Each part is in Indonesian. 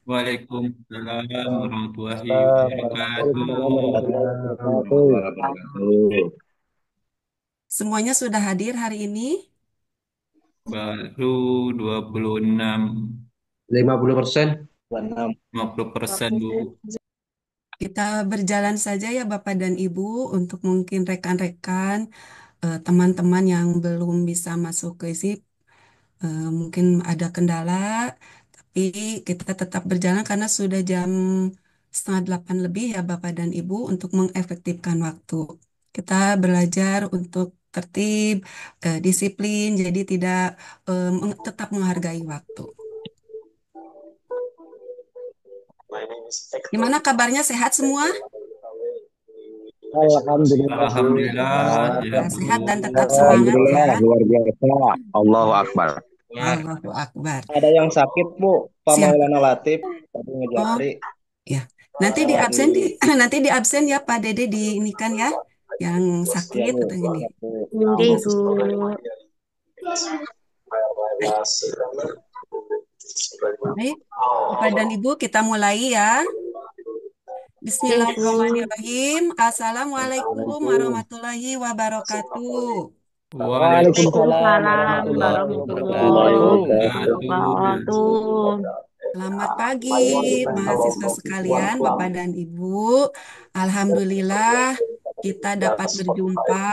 Waalaikumsalam warahmatullahi Assalamualaikum wabarakatuh. warahmatullahi wabarakatuh. Semuanya sudah hadir hari ini. Baru 26, 50%. 26. 50% Bu. Kita berjalan saja ya Bapak dan Ibu untuk mungkin rekan-rekan, teman-teman yang belum bisa masuk ke SIP. Mungkin ada kendala, tapi kita tetap berjalan karena sudah jam setengah delapan lebih ya Bapak dan Ibu untuk mengefektifkan waktu. Kita belajar untuk tertib, disiplin, jadi tidak tetap menghargai waktu. Gimana kabarnya, sehat semua? Alhamdulillah Bu. Alhamdulillah, Sehat. sehat Ya, Bu. sehat dan tetap semangat Alhamdulillah ya. luar biasa. Allahu Akbar. Allahu Akbar. Ada yang sakit Bu, Pak Siap. Maulana Latif tadi Oh, ngejapri. ya. Nanti di absen di Di nanti di absen ya Pak Dede di ini kan ya yang ya sakit Bu, atau gini. siap Bu. Oke, Ya. Ibu. Baik, Bapak dan Ibu kita mulai ya. Oke, Ibu. Bismillahirrahmanirrahim. Assalamualaikum Assalamualaikum. warahmatullahi wabarakatuh. Waalaikumsalam Waalaikumsalam warahmatullahi Warahmatullahi warahmatullahi wabarakatuh. wabarakatuh. Selamat pagi, mahasiswa sekalian, Bapak dan Ibu. Alhamdulillah, kita dapat berjumpa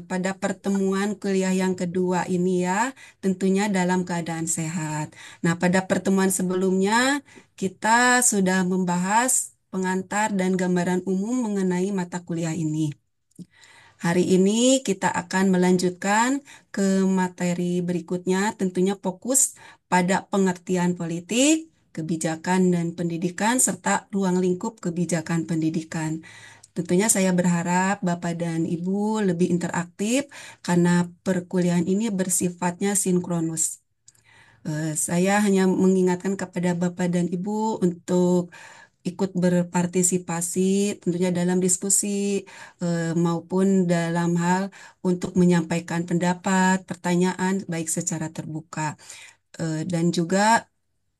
pada pertemuan kuliah yang kedua ini ya, tentunya dalam keadaan sehat. Nah, pada pertemuan sebelumnya, kita sudah membahas pengantar dan gambaran umum mengenai mata kuliah ini. Hari ini kita akan melanjutkan ke materi berikutnya, tentunya fokus pada pengertian politik, kebijakan dan pendidikan, serta ruang lingkup kebijakan pendidikan. Tentunya saya berharap Bapak dan Ibu lebih interaktif karena perkuliahan ini bersifatnya sinkronus. Saya hanya mengingatkan kepada Bapak dan Ibu untuk ikut berpartisipasi tentunya dalam diskusi maupun dalam hal untuk menyampaikan pendapat, pertanyaan baik secara terbuka dan juga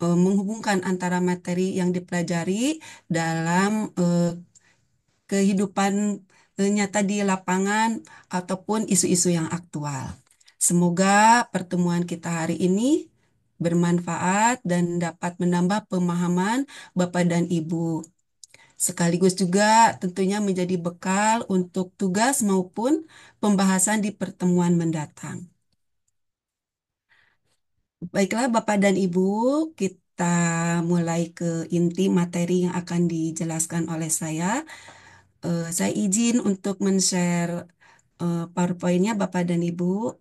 menghubungkan antara materi yang dipelajari dalam kehidupan nyata di lapangan ataupun isu-isu yang aktual. Semoga pertemuan kita hari ini bermanfaat dan dapat menambah pemahaman Bapak dan Ibu. Sekaligus juga tentunya menjadi bekal untuk tugas maupun pembahasan di pertemuan mendatang. Baiklah Bapak dan Ibu, kita mulai ke inti materi yang akan dijelaskan oleh saya. Saya izin untuk men-share PowerPoint-nya Bapak dan Ibu.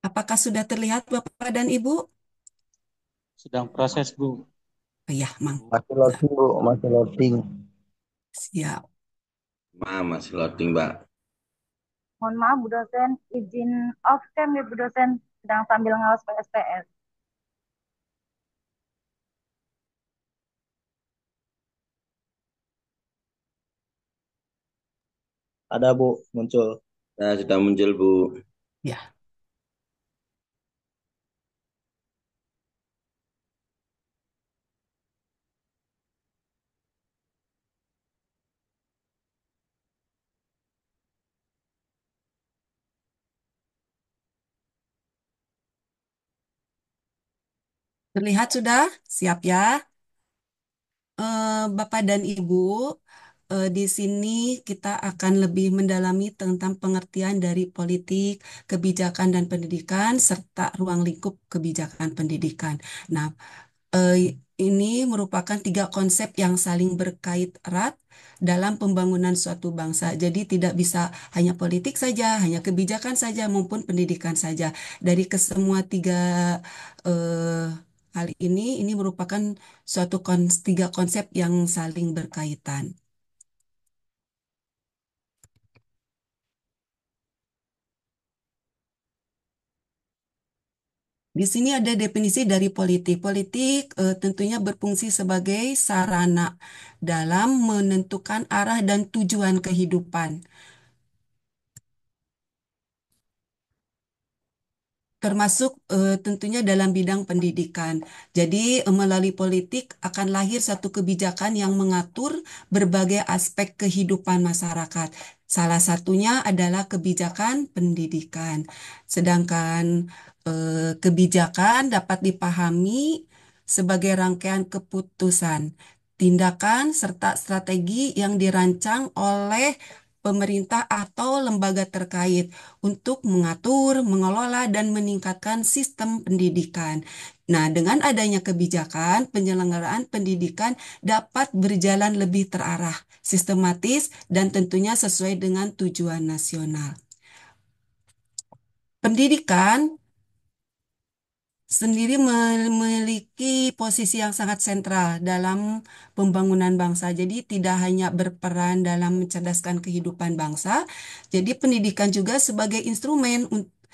Apakah sudah terlihat Bapak dan Ibu? Sedang proses, Bu. Oh, ya, Mang. Masih Nah, loading Bu, masih loading. siap. Masih loading, Mbak. Mohon maaf, Bu dosen. Izin off cam ya, Bu dosen. Sedang sambil ngawas PSPS. Ada Bu, muncul. Nah, sudah muncul, Bu. Ya. Terlihat sudah? Siap ya. Bapak dan Ibu, di sini kita akan lebih mendalami tentang pengertian dari politik, kebijakan dan pendidikan, serta ruang lingkup kebijakan pendidikan. Nah, eh, ini merupakan tiga konsep yang saling berkait erat dalam pembangunan suatu bangsa. Jadi tidak bisa hanya politik saja, hanya kebijakan saja maupun pendidikan saja. Dari kesemua tiga hal ini merupakan tiga konsep yang saling berkaitan. Di sini ada definisi dari politik. Politik tentunya berfungsi sebagai sarana dalam menentukan arah dan tujuan kehidupan, termasuk tentunya dalam bidang pendidikan. Jadi, melalui politik akan lahir satu kebijakan yang mengatur berbagai aspek kehidupan masyarakat. Salah satunya adalah kebijakan pendidikan. Sedangkan kebijakan dapat dipahami sebagai rangkaian keputusan, tindakan, serta strategi yang dirancang oleh pemerintah atau lembaga terkait untuk mengatur, mengelola, dan meningkatkan sistem pendidikan. Nah, dengan adanya kebijakan, penyelenggaraan pendidikan dapat berjalan lebih terarah, sistematis, dan tentunya sesuai dengan tujuan nasional. Pendidikan sendiri memiliki posisi yang sangat sentral dalam pembangunan bangsa. Jadi tidak hanya berperan dalam mencerdaskan kehidupan bangsa, jadi pendidikan juga sebagai instrumen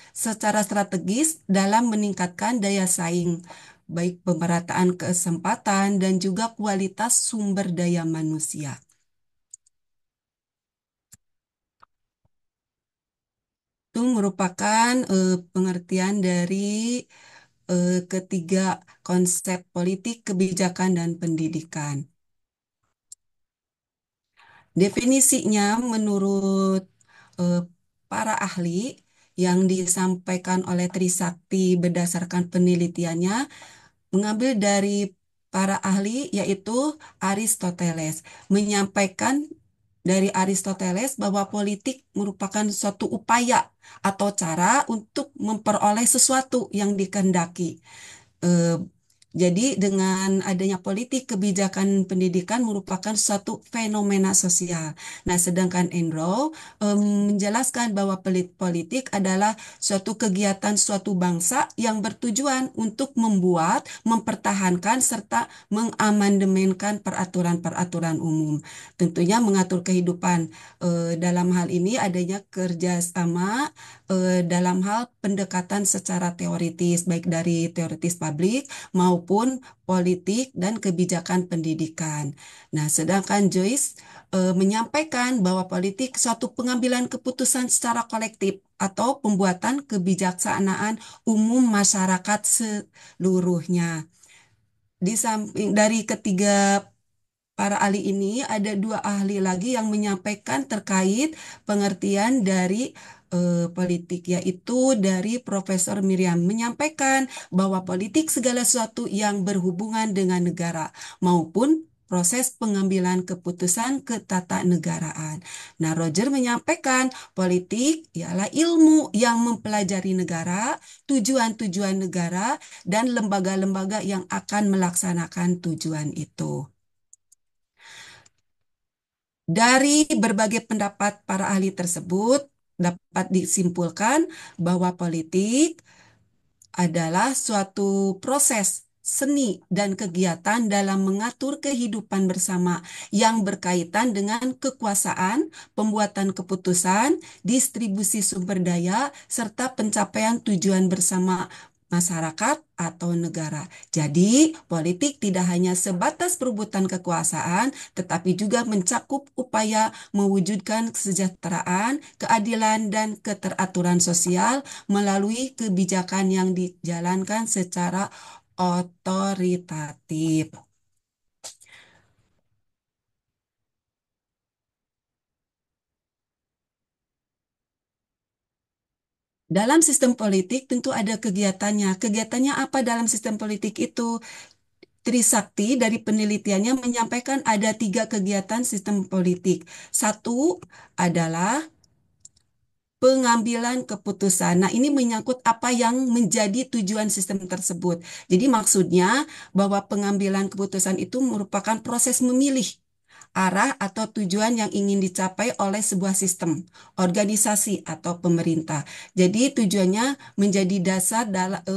secara strategis dalam meningkatkan daya saing, baik pemerataan kesempatan dan juga kualitas sumber daya manusia. Itu merupakan pengertian dari ketiga konsep politik, kebijakan, dan pendidikan. Definisinya menurut eh, para ahli yang disampaikan oleh Trisakti berdasarkan penelitiannya mengambil dari para ahli yaitu Aristoteles, menyampaikan dari Aristoteles bahwa politik merupakan suatu upaya atau cara untuk memperoleh sesuatu yang dikehendaki. Eh, jadi dengan adanya politik kebijakan pendidikan merupakan suatu fenomena sosial. Nah, sedangkan Enro menjelaskan bahwa politik adalah suatu kegiatan suatu bangsa yang bertujuan untuk membuat, mempertahankan, serta mengamandemenkan peraturan-peraturan umum. Tentunya mengatur kehidupan. Dalam hal ini adanya kerjasama dalam hal pendekatan secara teoritis, baik dari teoritis publik maupun politik dan kebijakan pendidikan. Nah, sedangkan Joyce menyampaikan bahwa politik suatu pengambilan keputusan secara kolektif atau pembuatan kebijaksanaan umum masyarakat seluruhnya. Di samping dari ketiga para ahli ini, ada dua ahli lagi yang menyampaikan terkait pengertian dari politik, yaitu dari Profesor Miriam menyampaikan bahwa politik segala sesuatu yang berhubungan dengan negara maupun proses pengambilan keputusan ketatanegaraan. Nah, Roger menyampaikan politik ialah ilmu yang mempelajari negara, tujuan-tujuan negara, dan lembaga-lembaga yang akan melaksanakan tujuan itu. Dari berbagai pendapat para ahli tersebut, dapat disimpulkan bahwa politik adalah suatu proses seni dan kegiatan dalam mengatur kehidupan bersama yang berkaitan dengan kekuasaan, pembuatan keputusan, distribusi sumber daya, serta pencapaian tujuan bersama masyarakat atau negara. Jadi, politik tidak hanya sebatas perebutan kekuasaan, tetapi juga mencakup upaya mewujudkan kesejahteraan, keadilan, dan keteraturan sosial melalui kebijakan yang dijalankan secara otoritatif. Dalam sistem politik tentu ada kegiatannya. Kegiatannya apa dalam sistem politik itu? Trisakti dari penelitiannya menyampaikan ada 3 kegiatan sistem politik. Satu adalah pengambilan keputusan. Nah, ini menyangkut apa yang menjadi tujuan sistem tersebut. Jadi maksudnya bahwa pengambilan keputusan itu merupakan proses memilih arah atau tujuan yang ingin dicapai oleh sebuah sistem, organisasi atau pemerintah. Jadi tujuannya menjadi dasar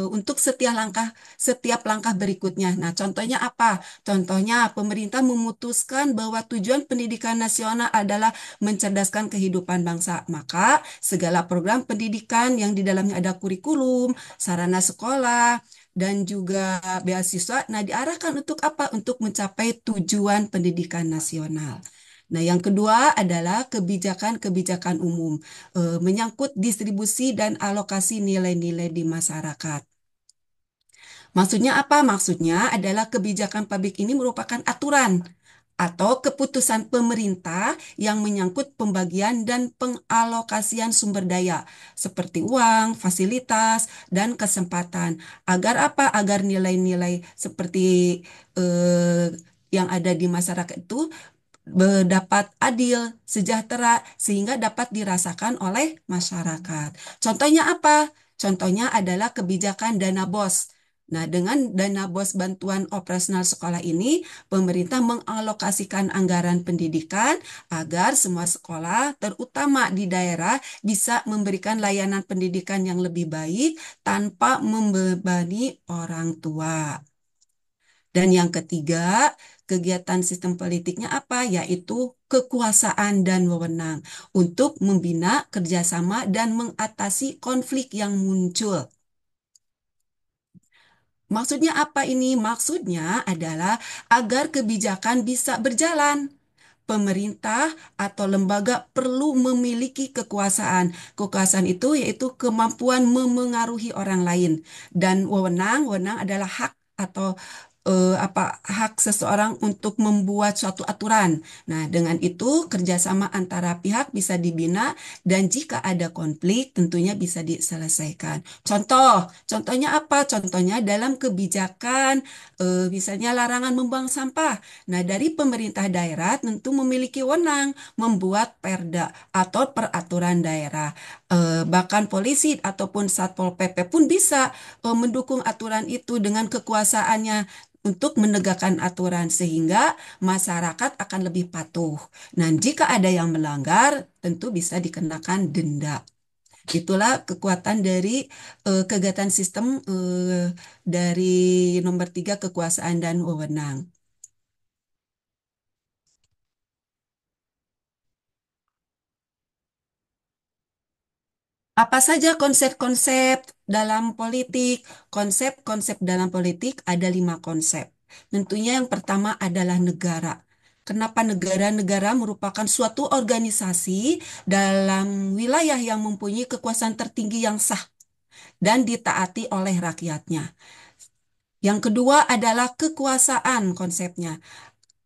untuk setiap langkah berikutnya. Nah, contohnya apa? Contohnya pemerintah memutuskan bahwa tujuan pendidikan nasional adalah mencerdaskan kehidupan bangsa. Maka segala program pendidikan yang di dalamnya ada kurikulum, sarana sekolah, dan juga beasiswa, nah diarahkan untuk apa? Untuk mencapai tujuan pendidikan nasional. Nah, yang kedua adalah kebijakan-kebijakan umum, menyangkut distribusi dan alokasi nilai-nilai di masyarakat. Maksudnya apa? Maksudnya adalah kebijakan publik ini merupakan aturan atau keputusan pemerintah yang menyangkut pembagian dan pengalokasian sumber daya seperti uang, fasilitas, dan kesempatan. Agar apa? Agar nilai-nilai seperti eh, yang ada di masyarakat itu dapat adil, sejahtera, sehingga dapat dirasakan oleh masyarakat. Contohnya apa? Contohnya adalah kebijakan dana BOS. Nah, dengan dana BOS bantuan operasional sekolah ini, pemerintah mengalokasikan anggaran pendidikan agar semua sekolah, terutama di daerah, bisa memberikan layanan pendidikan yang lebih baik tanpa membebani orang tua. Dan yang ketiga, kegiatan sistem politiknya apa? Yaitu kekuasaan dan wewenang untuk membina kerjasama dan mengatasi konflik yang muncul. Maksudnya apa ini? Maksudnya adalah agar kebijakan bisa berjalan. Pemerintah atau lembaga perlu memiliki kekuasaan. Kekuasaan itu yaitu kemampuan memengaruhi orang lain. Dan wewenang adalah hak atau hak seseorang untuk membuat suatu aturan. Nah, dengan itu kerjasama antara pihak bisa dibina dan jika ada konflik tentunya bisa diselesaikan. Contohnya apa? Contohnya dalam kebijakan misalnya larangan membuang sampah. Nah, dari pemerintah daerah tentu memiliki wewenang membuat perda atau peraturan daerah. Bahkan polisi ataupun Satpol PP pun bisa mendukung aturan itu dengan kekuasaannya untuk menegakkan aturan sehingga masyarakat akan lebih patuh. Nah, jika ada yang melanggar, tentu bisa dikenakan denda. Itulah kekuatan dari kegiatan sistem dari nomor 3 kekuasaan dan wewenang. Apa saja konsep-konsep dalam politik? Konsep-konsep dalam politik ada 5 konsep. Tentunya yang pertama adalah negara. Kenapa negara? Negara merupakan suatu organisasi dalam wilayah yang mempunyai kekuasaan tertinggi yang sah dan ditaati oleh rakyatnya. Yang kedua adalah kekuasaan konsepnya.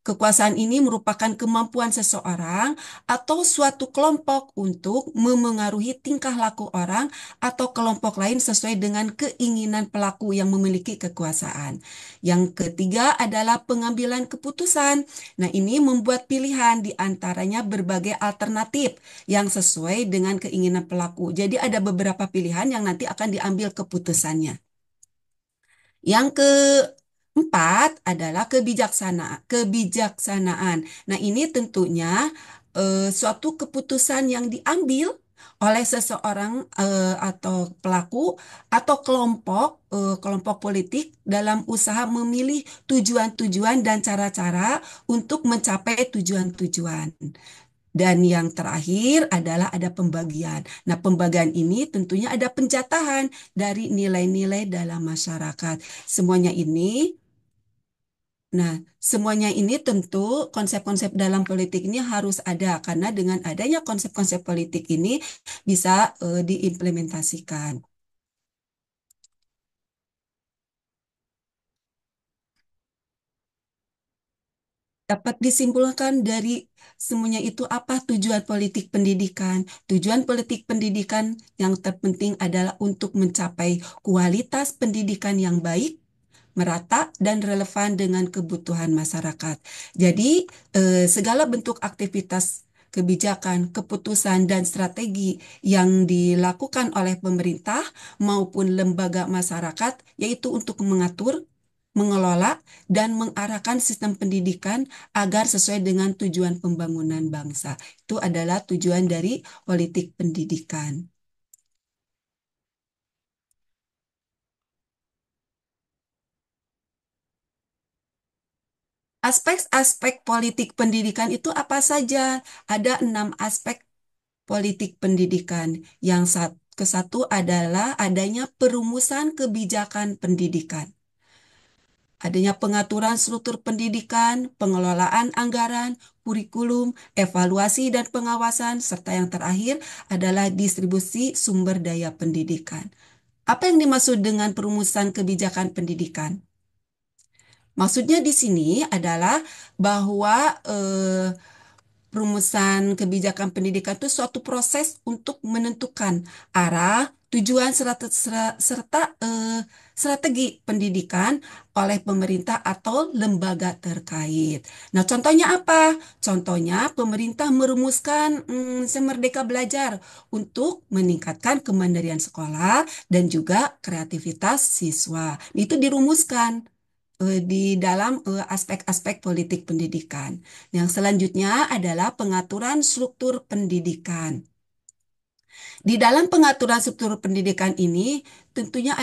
Kekuasaan ini merupakan kemampuan seseorang atau suatu kelompok untuk memengaruhi tingkah laku orang atau kelompok lain sesuai dengan keinginan pelaku yang memiliki kekuasaan. Yang ketiga adalah pengambilan keputusan. Nah, ini membuat pilihan di antaranya berbagai alternatif yang sesuai dengan keinginan pelaku. Jadi ada beberapa pilihan yang nanti akan diambil keputusannya. Yang keempat adalah kebijaksanaan. Nah, ini tentunya suatu keputusan yang diambil oleh seseorang atau pelaku atau kelompok politik dalam usaha memilih tujuan-tujuan dan cara-cara untuk mencapai tujuan-tujuan. Dan yang terakhir adalah ada pembagian. Nah, pembagian ini tentunya ada penjatahan dari nilai-nilai dalam masyarakat. Semuanya ini, nah, semuanya ini tentu konsep-konsep dalam politik ini harus ada karena dengan adanya konsep-konsep politik ini bisa diimplementasikan. Dapat disimpulkan dari semuanya itu apa tujuan politik pendidikan? Tujuan politik pendidikan yang terpenting adalah untuk mencapai kualitas pendidikan yang baik, merata, dan relevan dengan kebutuhan masyarakat. Jadi, segala bentuk aktivitas kebijakan, keputusan, dan strategi yang dilakukan oleh pemerintah maupun lembaga masyarakat, yaitu untuk mengatur mengelola, dan mengarahkan sistem pendidikan agar sesuai dengan tujuan pembangunan bangsa. Itu adalah tujuan dari politik pendidikan. Aspek-aspek politik pendidikan itu apa saja? Ada 6 aspek politik pendidikan. Ke satu adalah adanya perumusan kebijakan pendidikan. Adanya pengaturan struktur pendidikan, pengelolaan anggaran, kurikulum, evaluasi dan pengawasan, serta yang terakhir adalah distribusi sumber daya pendidikan. Apa yang dimaksud dengan perumusan kebijakan pendidikan? Maksudnya di sini adalah bahwa rumusan kebijakan pendidikan itu suatu proses untuk menentukan arah, tujuan, serta strategi pendidikan oleh pemerintah atau lembaga terkait. Nah, contohnya apa? Contohnya, pemerintah merumuskan Merdeka Belajar untuk meningkatkan kemandirian sekolah dan juga kreativitas siswa. Itu dirumuskan di dalam aspek-aspek politik pendidikan. Yang selanjutnya adalah pengaturan struktur pendidikan. Di dalam pengaturan struktur pendidikan ini, tentunya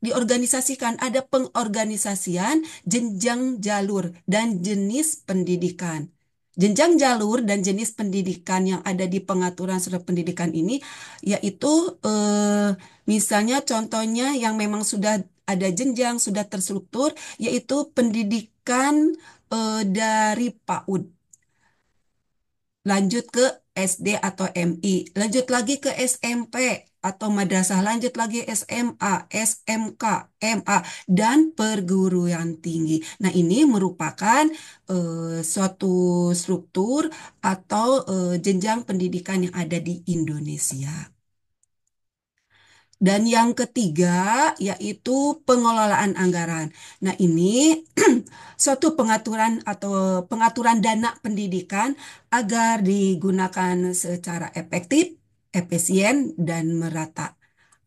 diorganisasikan, ada pengorganisasian jenjang jalur dan jenis pendidikan. Jenjang jalur dan jenis pendidikan yang ada di pengaturan struktur pendidikan ini, yaitu misalnya contohnya yang memang sudah ada jenjang, sudah terstruktur, yaitu pendidikan dari PAUD lanjut ke SD atau MI, lanjut lagi ke SMP atau madrasah, lanjut lagi SMA, SMK, MA, dan perguruan tinggi. Nah, ini merupakan suatu struktur atau jenjang pendidikan yang ada di Indonesia. Dan yang ketiga yaitu pengelolaan anggaran. Nah, ini suatu pengaturan atau pengaturan dana pendidikan agar digunakan secara efektif, efisien, dan merata.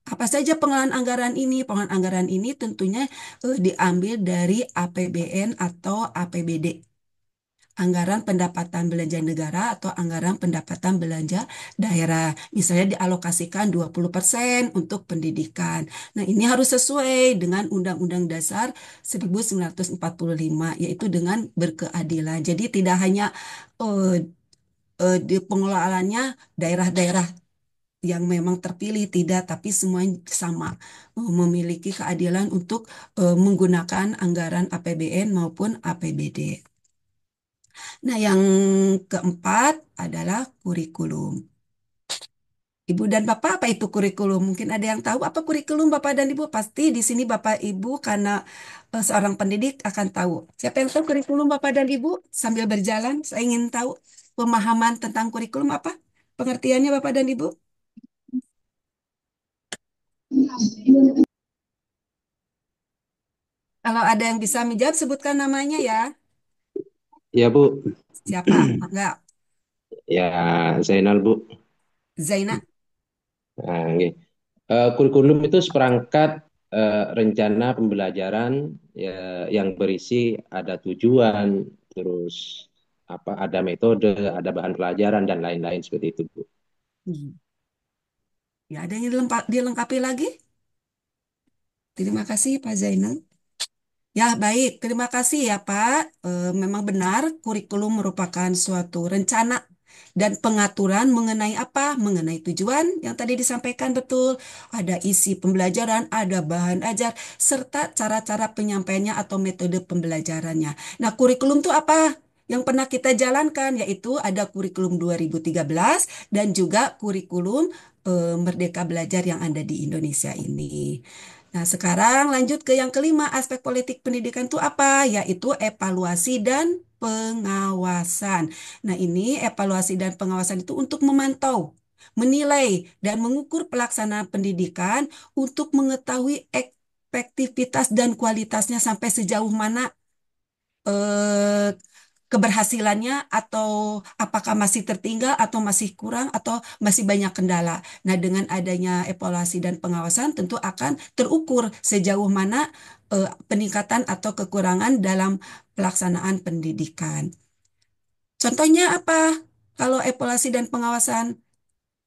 Apa saja pengelolaan anggaran ini? Pengelolaan anggaran ini tentunya diambil dari APBN atau APBD. Anggaran pendapatan belanja negara atau anggaran pendapatan belanja daerah. Misalnya dialokasikan 20% untuk pendidikan. Nah, ini harus sesuai dengan Undang-Undang Dasar 1945, yaitu dengan berkeadilan. Jadi tidak hanya eh, di pengelolaannya daerah-daerah yang memang terpilih, tidak, tapi semuanya sama, memiliki keadilan untuk menggunakan anggaran APBN maupun APBD. Nah, yang keempat adalah kurikulum. Ibu dan Bapak, apa itu kurikulum? Mungkin ada yang tahu apa kurikulum Bapak dan Ibu? Pasti di sini Bapak Ibu karena seorang pendidik akan tahu. Siapa yang tahu kurikulum Bapak dan Ibu? Sambil berjalan, saya ingin tahu pemahaman tentang kurikulum apa? Pengertiannya Bapak dan Ibu? Kalau ada yang bisa menjawab, sebutkan namanya ya. Ya Bu, Siapa? Enggak. ya Zainal Bu. Zaina. Nah, nggih. Kurikulum itu seperangkat rencana pembelajaran ya, yang berisi ada tujuan, terus apa ada metode, ada bahan pelajaran dan lain-lain seperti itu Bu. Hmm. Ya, ada yang dilengkapi lagi? Terima kasih Pak Zainal. Ya, baik. Terima kasih ya, Pak. Memang benar, kurikulum merupakan suatu rencana dan pengaturan mengenai apa? Mengenai tujuan yang tadi disampaikan betul. Ada isi pembelajaran, ada bahan ajar, serta cara-cara penyampaiannya atau metode pembelajarannya. Nah, kurikulum itu apa? Yang pernah kita jalankan, yaitu ada kurikulum 2013 dan juga kurikulum Merdeka Belajar yang ada di Indonesia ini. Nah, sekarang lanjut ke yang kelima, aspek politik pendidikan itu apa? Yaitu evaluasi dan pengawasan. Nah, ini evaluasi dan pengawasan itu untuk memantau, menilai, dan mengukur pelaksanaan pendidikan untuk mengetahui efektivitas dan kualitasnya sampai sejauh mana eh, keberhasilannya atau apakah masih tertinggal atau masih kurang atau masih banyak kendala. Nah, dengan adanya evaluasi dan pengawasan tentu akan terukur sejauh mana peningkatan atau kekurangan dalam pelaksanaan pendidikan. Contohnya apa? Kalau evaluasi dan pengawasan,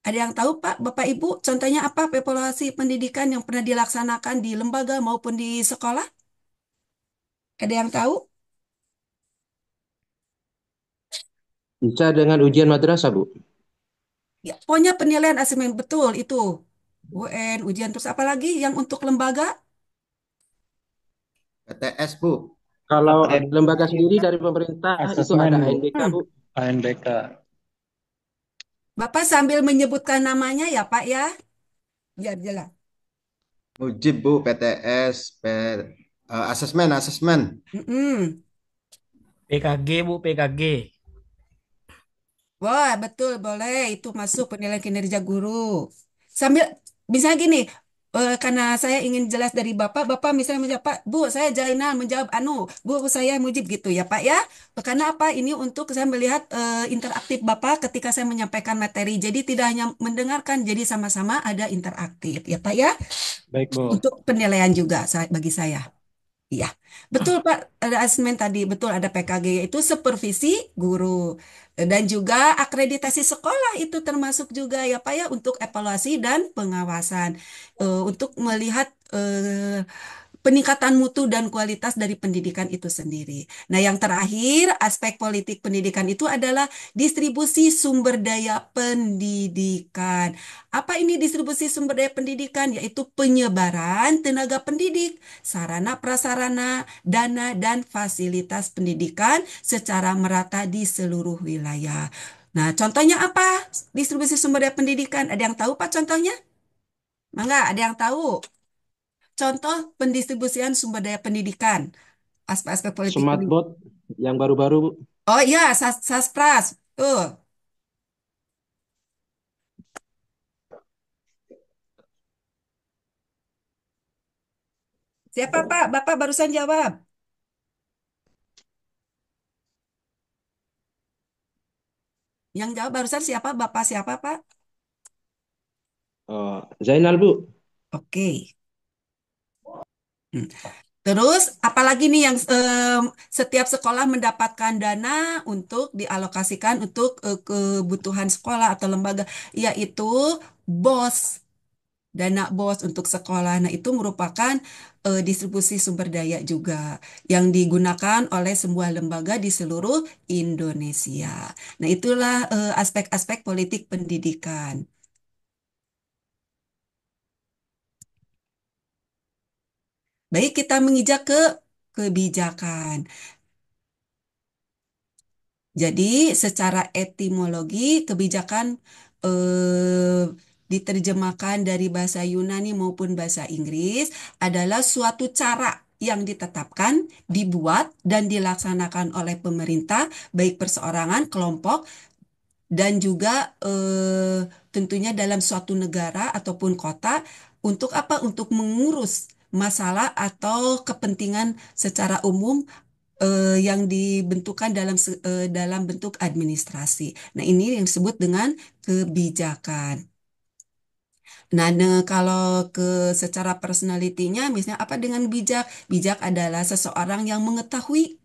ada yang tahu Pak, Bapak Ibu, contohnya apa evaluasi pendidikan yang pernah dilaksanakan di lembaga maupun di sekolah? Ada yang tahu? Bisa dengan ujian madrasah, Bu. Ya, pokoknya penilaian asesmen betul itu. UN, ujian terus apa lagi yang untuk lembaga? PTS, Bu. Kalau ATM. lembaga sendiri dari pemerintah itu Asesmen, ada Bu. ANBK, Hmm. Bu. ANBK. Bapak sambil menyebutkan namanya ya Pak ya, biar jelas. Mujib, Bu. PTS. Asesmen, asesmen. Mm-mm. PKG Bu, PKG. Wah, betul, boleh. Itu masuk penilaian kinerja guru. Sambil, bisa gini, karena saya ingin jelas dari Bapak, Bapak misalnya menjawab, Pak, Bu, saya Jainal menjawab, Bu, saya Mujib gitu ya, Pak ya. Karena apa? Ini untuk saya melihat interaktif Bapak ketika saya menyampaikan materi. Jadi tidak hanya mendengarkan, jadi sama-sama ada interaktif, ya, Pak ya. Baik, Bu. Untuk penilaian juga bagi saya. Iya, betul Pak. Ada asesmen tadi, betul ada PKG itu supervisi guru. Dan juga akreditasi sekolah itu termasuk juga ya Pak ya untuk evaluasi dan pengawasan. Untuk melihat peningkatan mutu dan kualitas dari pendidikan itu sendiri. Nah, yang terakhir, aspek politik pendidikan itu adalah distribusi sumber daya pendidikan. Apa ini distribusi sumber daya pendidikan? Yaitu penyebaran tenaga pendidik, sarana prasarana, dana, dan fasilitas pendidikan secara merata di seluruh wilayah. Nah, contohnya apa? Distribusi sumber daya pendidikan. Ada yang tahu Pak contohnya? Mangga, ada yang tahu? Contoh pendistribusian sumber daya pendidikan, aspek-aspek politik pendidikan. Smartboard yang baru-baru, Bu. Oh iya, Saspras. Tuh. Siapa Pak? Bapak barusan jawab. Yang jawab barusan siapa? Bapak siapa Pak? Zainal, Bu. Oke. Hmm. Terus, apalagi nih yang setiap sekolah mendapatkan dana untuk dialokasikan untuk kebutuhan sekolah atau lembaga, yaitu BOS. Dana BOS untuk sekolah. Nah, itu merupakan distribusi sumber daya juga yang digunakan oleh sebuah lembaga di seluruh Indonesia. Nah, itulah aspek-aspek politik pendidikan. Baik, kita mengijak ke kebijakan. Jadi, secara etimologi, kebijakan diterjemahkan dari bahasa Yunani maupun bahasa Inggris adalah suatu cara yang ditetapkan, dibuat, dan dilaksanakan oleh pemerintah, baik perseorangan, kelompok, dan juga tentunya dalam suatu negara ataupun kota, untuk apa? Untuk mengurus masalah atau kepentingan secara umum yang dibentukkan dalam bentuk administrasi. Nah, ini yang disebut dengan kebijakan. Nah, kalau secara personalitinya, misalnya apa dengan bijak? Bijak adalah seseorang yang mengetahui,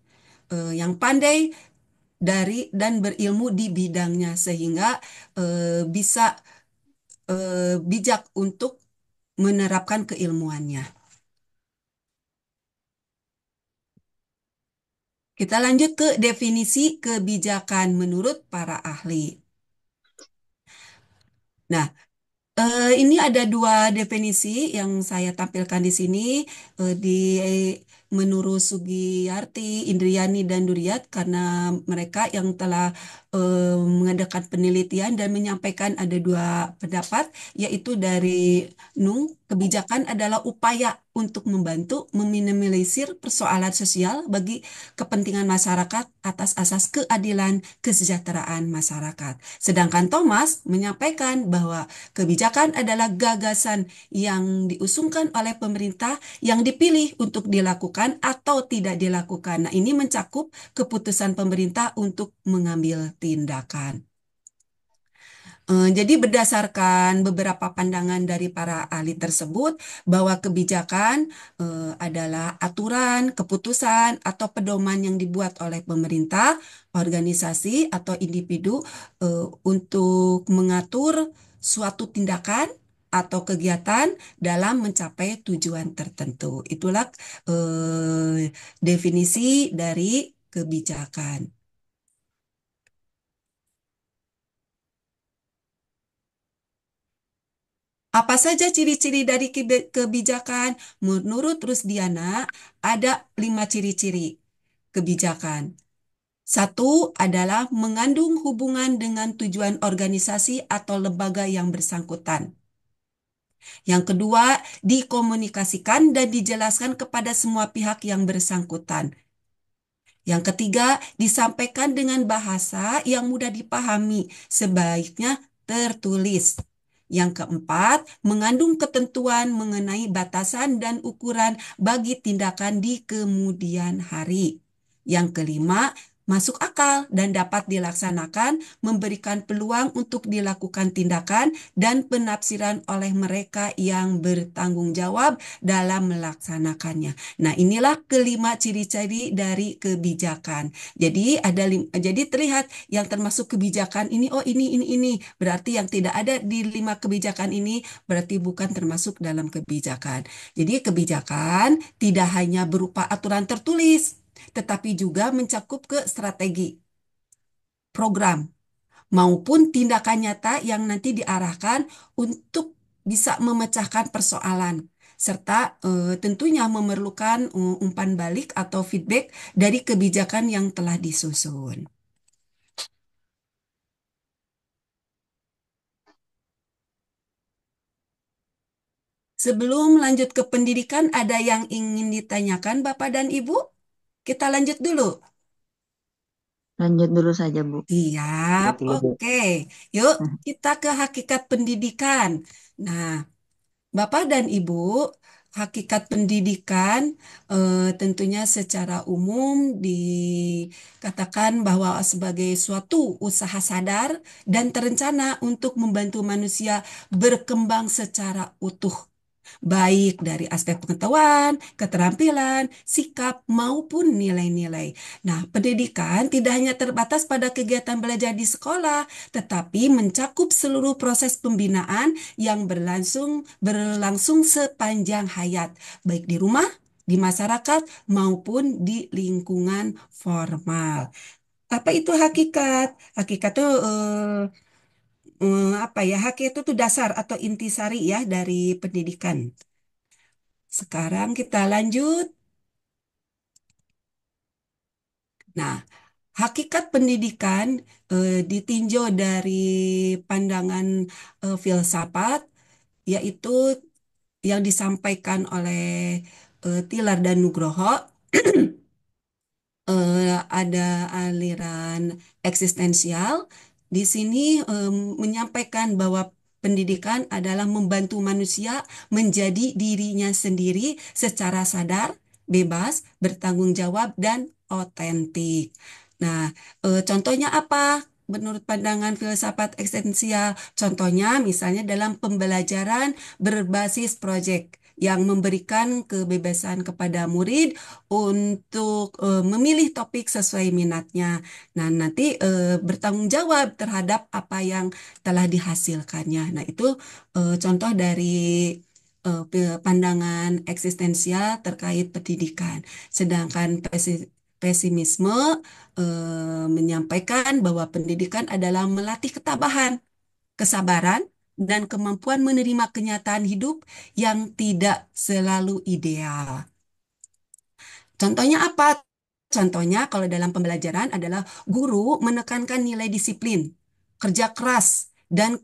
yang pandai dan berilmu di bidangnya sehingga bisa bijak untuk menerapkan keilmuannya. Kita lanjut ke definisi kebijakan menurut para ahli. Nah, ini ada dua definisi yang saya tampilkan di sini menurut Sugiyarti, Indriani, dan Duryat karena mereka yang telah mengadakan penelitian dan menyampaikan ada dua pendapat, yaitu dari Nung Kebijakan adalah upaya untuk membantu meminimalisir persoalan sosial bagi kepentingan masyarakat atas asas keadilan kesejahteraan masyarakat. Sedangkan Thomas menyampaikan bahwa kebijakan adalah gagasan yang diusungkan oleh pemerintah yang dipilih untuk dilakukan atau tidak dilakukan. Nah, ini mencakup keputusan pemerintah untuk mengambil tindakan. Jadi berdasarkan beberapa pandangan dari para ahli tersebut bahwa kebijakan adalah aturan, keputusan, atau pedoman yang dibuat oleh pemerintah, organisasi, atau individu untuk mengatur suatu tindakan atau kegiatan dalam mencapai tujuan tertentu. Itulah definisi dari kebijakan. Apa saja ciri-ciri dari kebijakan? Menurut Rusdiana, ada 5 ciri-ciri kebijakan. Satu adalah mengandung hubungan dengan tujuan organisasi atau lembaga yang bersangkutan. Yang kedua, dikomunikasikan dan dijelaskan kepada semua pihak yang bersangkutan. Yang ketiga, disampaikan dengan bahasa yang mudah dipahami, sebaiknya tertulis. Yang keempat, mengandung ketentuan mengenai batasan dan ukuran bagi tindakan di kemudian hari. Yang kelima, masuk akal dan dapat dilaksanakan, memberikan peluang untuk dilakukan tindakan dan penafsiran oleh mereka yang bertanggung jawab dalam melaksanakannya. Nah, inilah kelima ciri-ciri dari kebijakan. Jadi terlihat yang termasuk kebijakan ini, oh ini. Berarti yang tidak ada di 5 kebijakan ini berarti bukan termasuk dalam kebijakan. Jadi kebijakan tidak hanya berupa aturan tertulis, tetapi juga mencakup ke strategi, program, maupun tindakan nyata yang nanti diarahkan untuk bisa memecahkan persoalan, serta tentunya memerlukan umpan balik atau feedback dari kebijakan yang telah disusun. Sebelum lanjut ke pendidikan, ada yang ingin ditanyakan Bapak dan Ibu? Kita lanjut dulu. Lanjut dulu saja, Bu. Siap, Betul, Bu. oke. Yuk, kita ke hakikat pendidikan. Nah, Bapak dan Ibu, hakikat pendidikan tentunya secara umum dikatakan bahwa sebagai suatu usaha sadar dan terencana untuk membantu manusia berkembang secara utuh, baik dari aspek pengetahuan, keterampilan, sikap, maupun nilai-nilai. Nah, pendidikan tidak hanya terbatas pada kegiatan belajar di sekolah, tetapi mencakup seluruh proses pembinaan yang berlangsung sepanjang hayat, baik di rumah, di masyarakat, maupun di lingkungan formal. Apa itu hakikat? Hakikat itu apa ya? Hakikat itu dasar atau intisari ya dari pendidikan. Sekarang kita lanjut. Nah, hakikat pendidikan ditinjau dari pandangan filsafat, yaitu yang disampaikan oleh Tilar dan Nugroho. Ada aliran eksistensial. Di sini menyampaikan bahwa pendidikan adalah membantu manusia menjadi dirinya sendiri secara sadar, bebas, bertanggung jawab, dan otentik. Nah, contohnya apa? Menurut pandangan filsafat eksistensial, contohnya misalnya dalam pembelajaran berbasis proyek yang memberikan kebebasan kepada murid untuk memilih topik sesuai minatnya. Nah, nanti bertanggung jawab terhadap apa yang telah dihasilkannya. Nah, itu contoh dari pandangan eksistensial terkait pendidikan. Sedangkan pesimisme menyampaikan bahwa pendidikan adalah melatih ketabahan, kesabaran, dan kemampuan menerima kenyataan hidup yang tidak selalu ideal. Contohnya apa? Contohnya kalau dalam pembelajaran adalah guru menekankan nilai disiplin, kerja keras, dan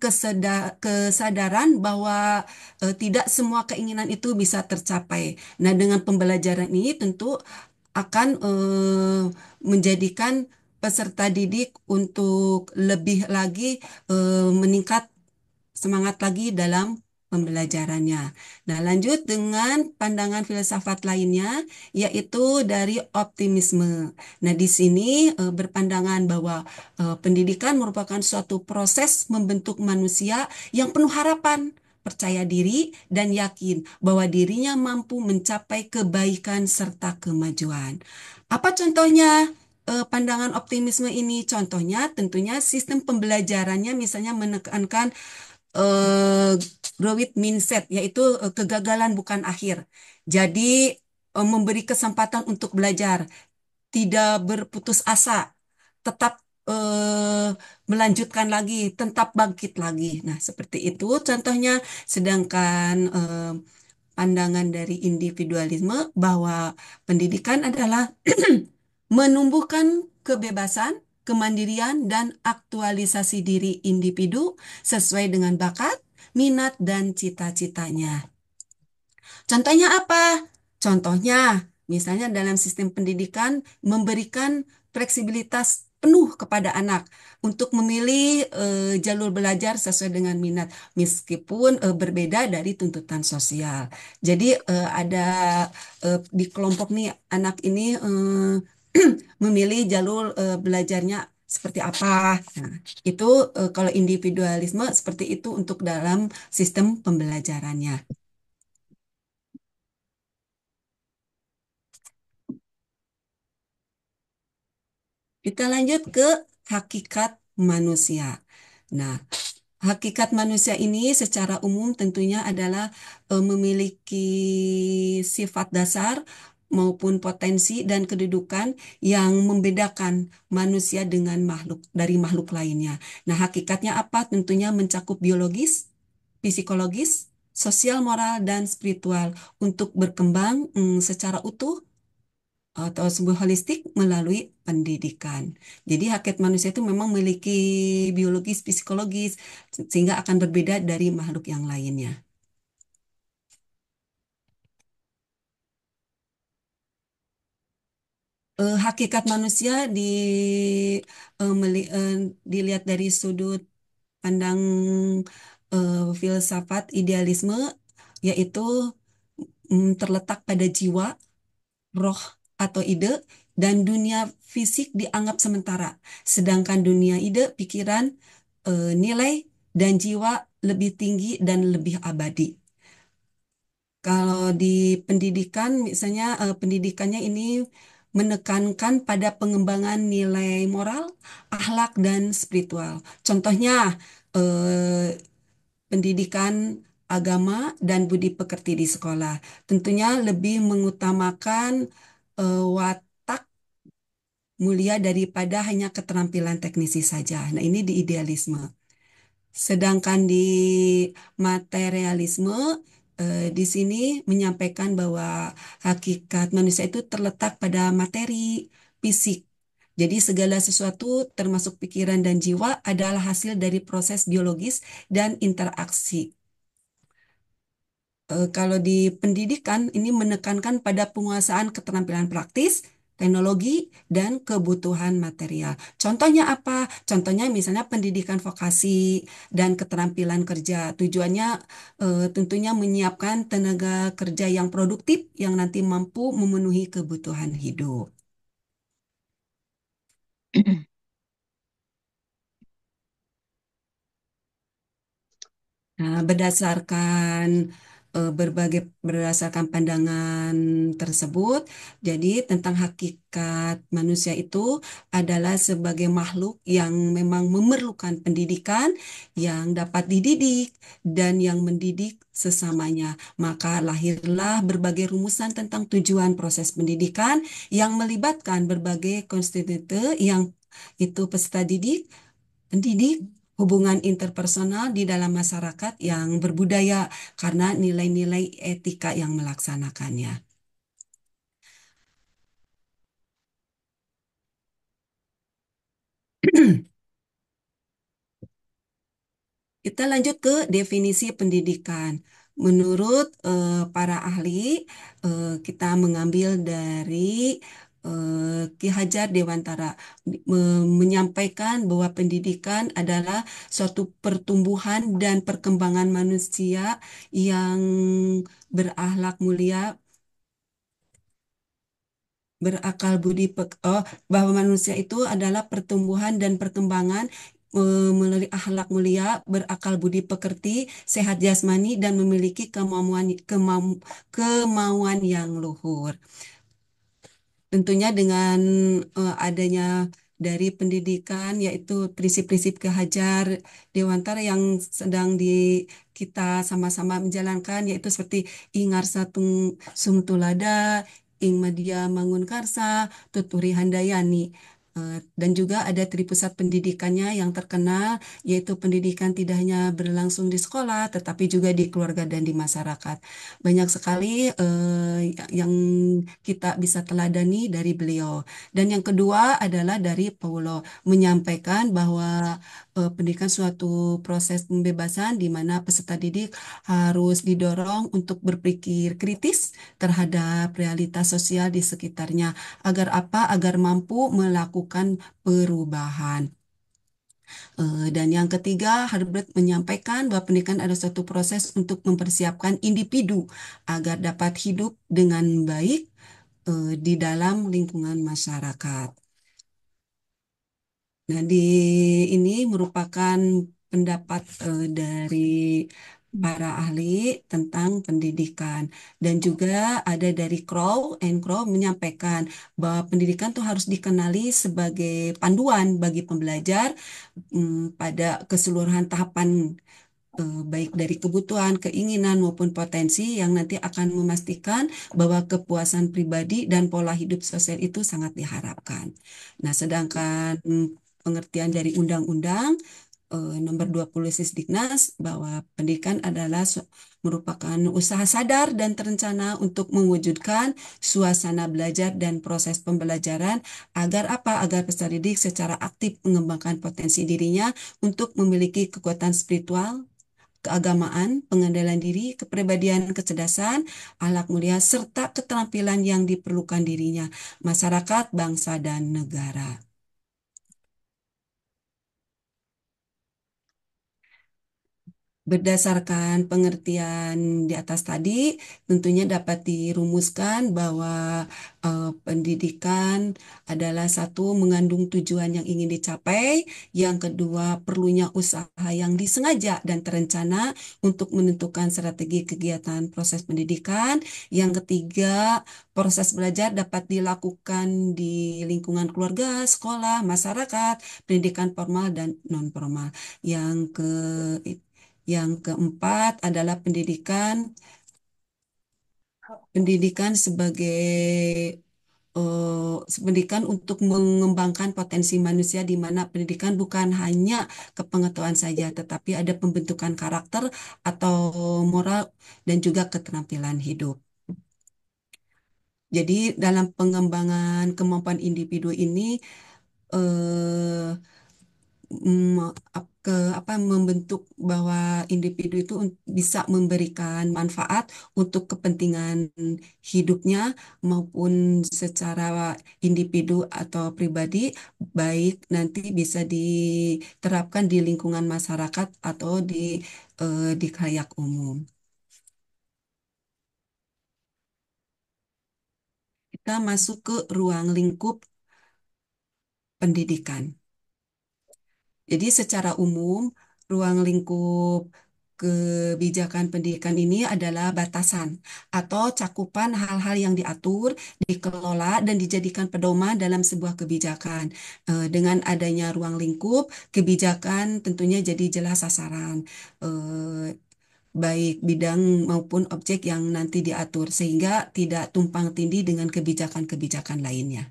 kesadaran bahwa tidak semua keinginan itu bisa tercapai. Nah, dengan pembelajaran ini tentu akan menjadikan peserta didik untuk lebih lagi meningkat semangat lagi dalam pembelajarannya. Nah, lanjut dengan pandangan filsafat lainnya, yaitu dari optimisme. Nah, di sini berpandangan bahwa pendidikan merupakan suatu proses membentuk manusia yang penuh harapan, percaya diri, dan yakin bahwa dirinya mampu mencapai kebaikan serta kemajuan. Apa contohnya? Pandangan optimisme ini contohnya tentunya sistem pembelajarannya misalnya menekankan eh, growth mindset, yaitu kegagalan bukan akhir. Jadi memberi kesempatan untuk belajar, tidak berputus asa, tetap melanjutkan lagi, tetap bangkit lagi. Nah, seperti itu contohnya. Sedangkan pandangan dari individualisme bahwa pendidikan adalah menumbuhkan kebebasan, kemandirian, dan aktualisasi diri individu sesuai dengan bakat, minat, dan cita-citanya. Contohnya apa? Contohnya, misalnya dalam sistem pendidikan memberikan fleksibilitas penuh kepada anak untuk memilih jalur belajar sesuai dengan minat, meskipun berbeda dari tuntutan sosial. Jadi ada di kelompok nih anak ini memilih jalur belajarnya seperti apa. Nah, itu kalau individualisme seperti itu untuk dalam sistem pembelajarannya. Kita lanjut ke hakikat manusia. Nah, hakikat manusia ini secara umum tentunya adalah memiliki sifat dasar maupun potensi dan kedudukan yang membedakan manusia dengan makhluk dari makhluk lainnya. Nah, hakikatnya apa? Tentunya mencakup biologis, psikologis, sosial, moral, dan spiritual untuk berkembang secara utuh atau sebuah holistik melalui pendidikan. Jadi hakikat manusia itu memang memiliki biologis, psikologis, sehingga akan berbeda dari makhluk yang lainnya. Hakikat manusia dilihat dari sudut pandang filsafat idealisme, yaitu terletak pada jiwa, roh atau ide, dan dunia fisik dianggap sementara. Sedangkan dunia ide, pikiran, nilai, dan jiwa lebih tinggi dan lebih abadi. Kalau di pendidikan, misalnya pendidikannya ini menekankan pada pengembangan nilai moral, akhlak, dan spiritual. Contohnya, eh, pendidikan agama dan budi pekerti di sekolah. Tentunya lebih mengutamakan watak mulia daripada hanya keterampilan teknisi saja. Nah, ini di idealisme. Sedangkan di materialisme, di sini menyampaikan bahwa hakikat manusia itu terletak pada materi, fisik. Jadi segala sesuatu termasuk pikiran dan jiwa adalah hasil dari proses biologis dan interaksi. Kalau di pendidikan ini menekankan pada penguasaan keterampilan praktis, teknologi, dan kebutuhan material. Contohnya apa? Contohnya misalnya pendidikan vokasi dan keterampilan kerja. Tujuannya tentunya menyiapkan tenaga kerja yang produktif yang nanti mampu memenuhi kebutuhan hidup. Nah, berdasarkan pandangan tersebut, jadi tentang hakikat manusia itu adalah sebagai makhluk yang memang memerlukan pendidikan yang dapat dididik dan yang mendidik sesamanya. Maka lahirlah berbagai rumusan tentang tujuan proses pendidikan yang melibatkan berbagai konstitute yang itu peserta didik, pendidik, hubungan interpersonal di dalam masyarakat yang berbudaya karena nilai-nilai etika yang melaksanakannya. Kita lanjut ke definisi pendidikan. Menurut para ahli, kita mengambil dari Ki Hajar Dewantara menyampaikan bahwa pendidikan adalah suatu pertumbuhan dan perkembangan manusia yang berakhlak mulia, berakal budi bahwa manusia itu adalah pertumbuhan dan perkembangan melalui akhlak mulia, berakal budi pekerti, sehat jasmani dan memiliki kemauan yang luhur. Tentunya dengan adanya dari pendidikan yaitu prinsip-prinsip Ki Hajar Dewantara yang sedang kita sama-sama menjalankan yaitu seperti Ingar Satung Sumtulada, Ing Madya Mangun Karsa, Tuturi Handayani. Dan juga ada tripusat pendidikannya yang terkenal, yaitu pendidikan tidak hanya berlangsung di sekolah, tetapi juga di keluarga dan di masyarakat. Banyak sekali yang kita bisa teladani dari beliau. Dan yang kedua adalah dari Paulo, menyampaikan bahwa pendidikan suatu proses pembebasan di mana peserta didik harus didorong untuk berpikir kritis terhadap realitas sosial di sekitarnya. Agar apa? Agar mampu melakukan perubahan. Dan yang ketiga, Herbert menyampaikan bahwa pendidikan adalah suatu proses untuk mempersiapkan individu agar dapat hidup dengan baik di dalam lingkungan masyarakat. Nah, ini merupakan pendapat dari para ahli tentang pendidikan. Dan juga ada dari Crow, and Crow menyampaikan bahwa pendidikan itu harus dikenali sebagai panduan bagi pembelajar pada keseluruhan tahapan baik dari kebutuhan, keinginan maupun potensi yang nanti akan memastikan bahwa kepuasan pribadi dan pola hidup sosial itu sangat diharapkan. Nah, sedangkan pengertian dari undang-undang nomor 20 Sisdiknas bahwa pendidikan adalah merupakan usaha sadar dan terencana untuk mewujudkan suasana belajar dan proses pembelajaran agar apa? Agar peserta didik secara aktif mengembangkan potensi dirinya untuk memiliki kekuatan spiritual, keagamaan, pengendalian diri, kepribadian, kecerdasan, akhlak mulia, serta keterampilan yang diperlukan dirinya, masyarakat, bangsa, dan negara. Berdasarkan pengertian di atas tadi, tentunya dapat dirumuskan bahwa pendidikan adalah satu mengandung tujuan yang ingin dicapai, yang kedua perlunya usaha yang disengaja dan terencana untuk menentukan strategi kegiatan proses pendidikan, yang ketiga proses belajar dapat dilakukan di lingkungan keluarga, sekolah, masyarakat, pendidikan formal dan non formal. Yang keempat adalah pendidikan sebagai pendidikan untuk mengembangkan potensi manusia di mana pendidikan bukan hanya kepengetahuan saja, tetapi ada pembentukan karakter atau moral dan juga keterampilan hidup. Jadi dalam pengembangan kemampuan individu ini eh, membentuk bahwa individu itu bisa memberikan manfaat untuk kepentingan hidupnya maupun secara individu atau pribadi, baik nanti bisa diterapkan di lingkungan masyarakat atau di khalayak umum. Kita masuk ke ruang lingkup pendidikan. Jadi secara umum, ruang lingkup kebijakan pendidikan ini adalah batasan atau cakupan hal-hal yang diatur, dikelola, dan dijadikan pedoman dalam sebuah kebijakan. Dengan adanya ruang lingkup, kebijakan tentunya jadi jelas sasaran, baik bidang maupun objek yang nanti diatur, sehingga tidak tumpang tindih dengan kebijakan-kebijakan lainnya.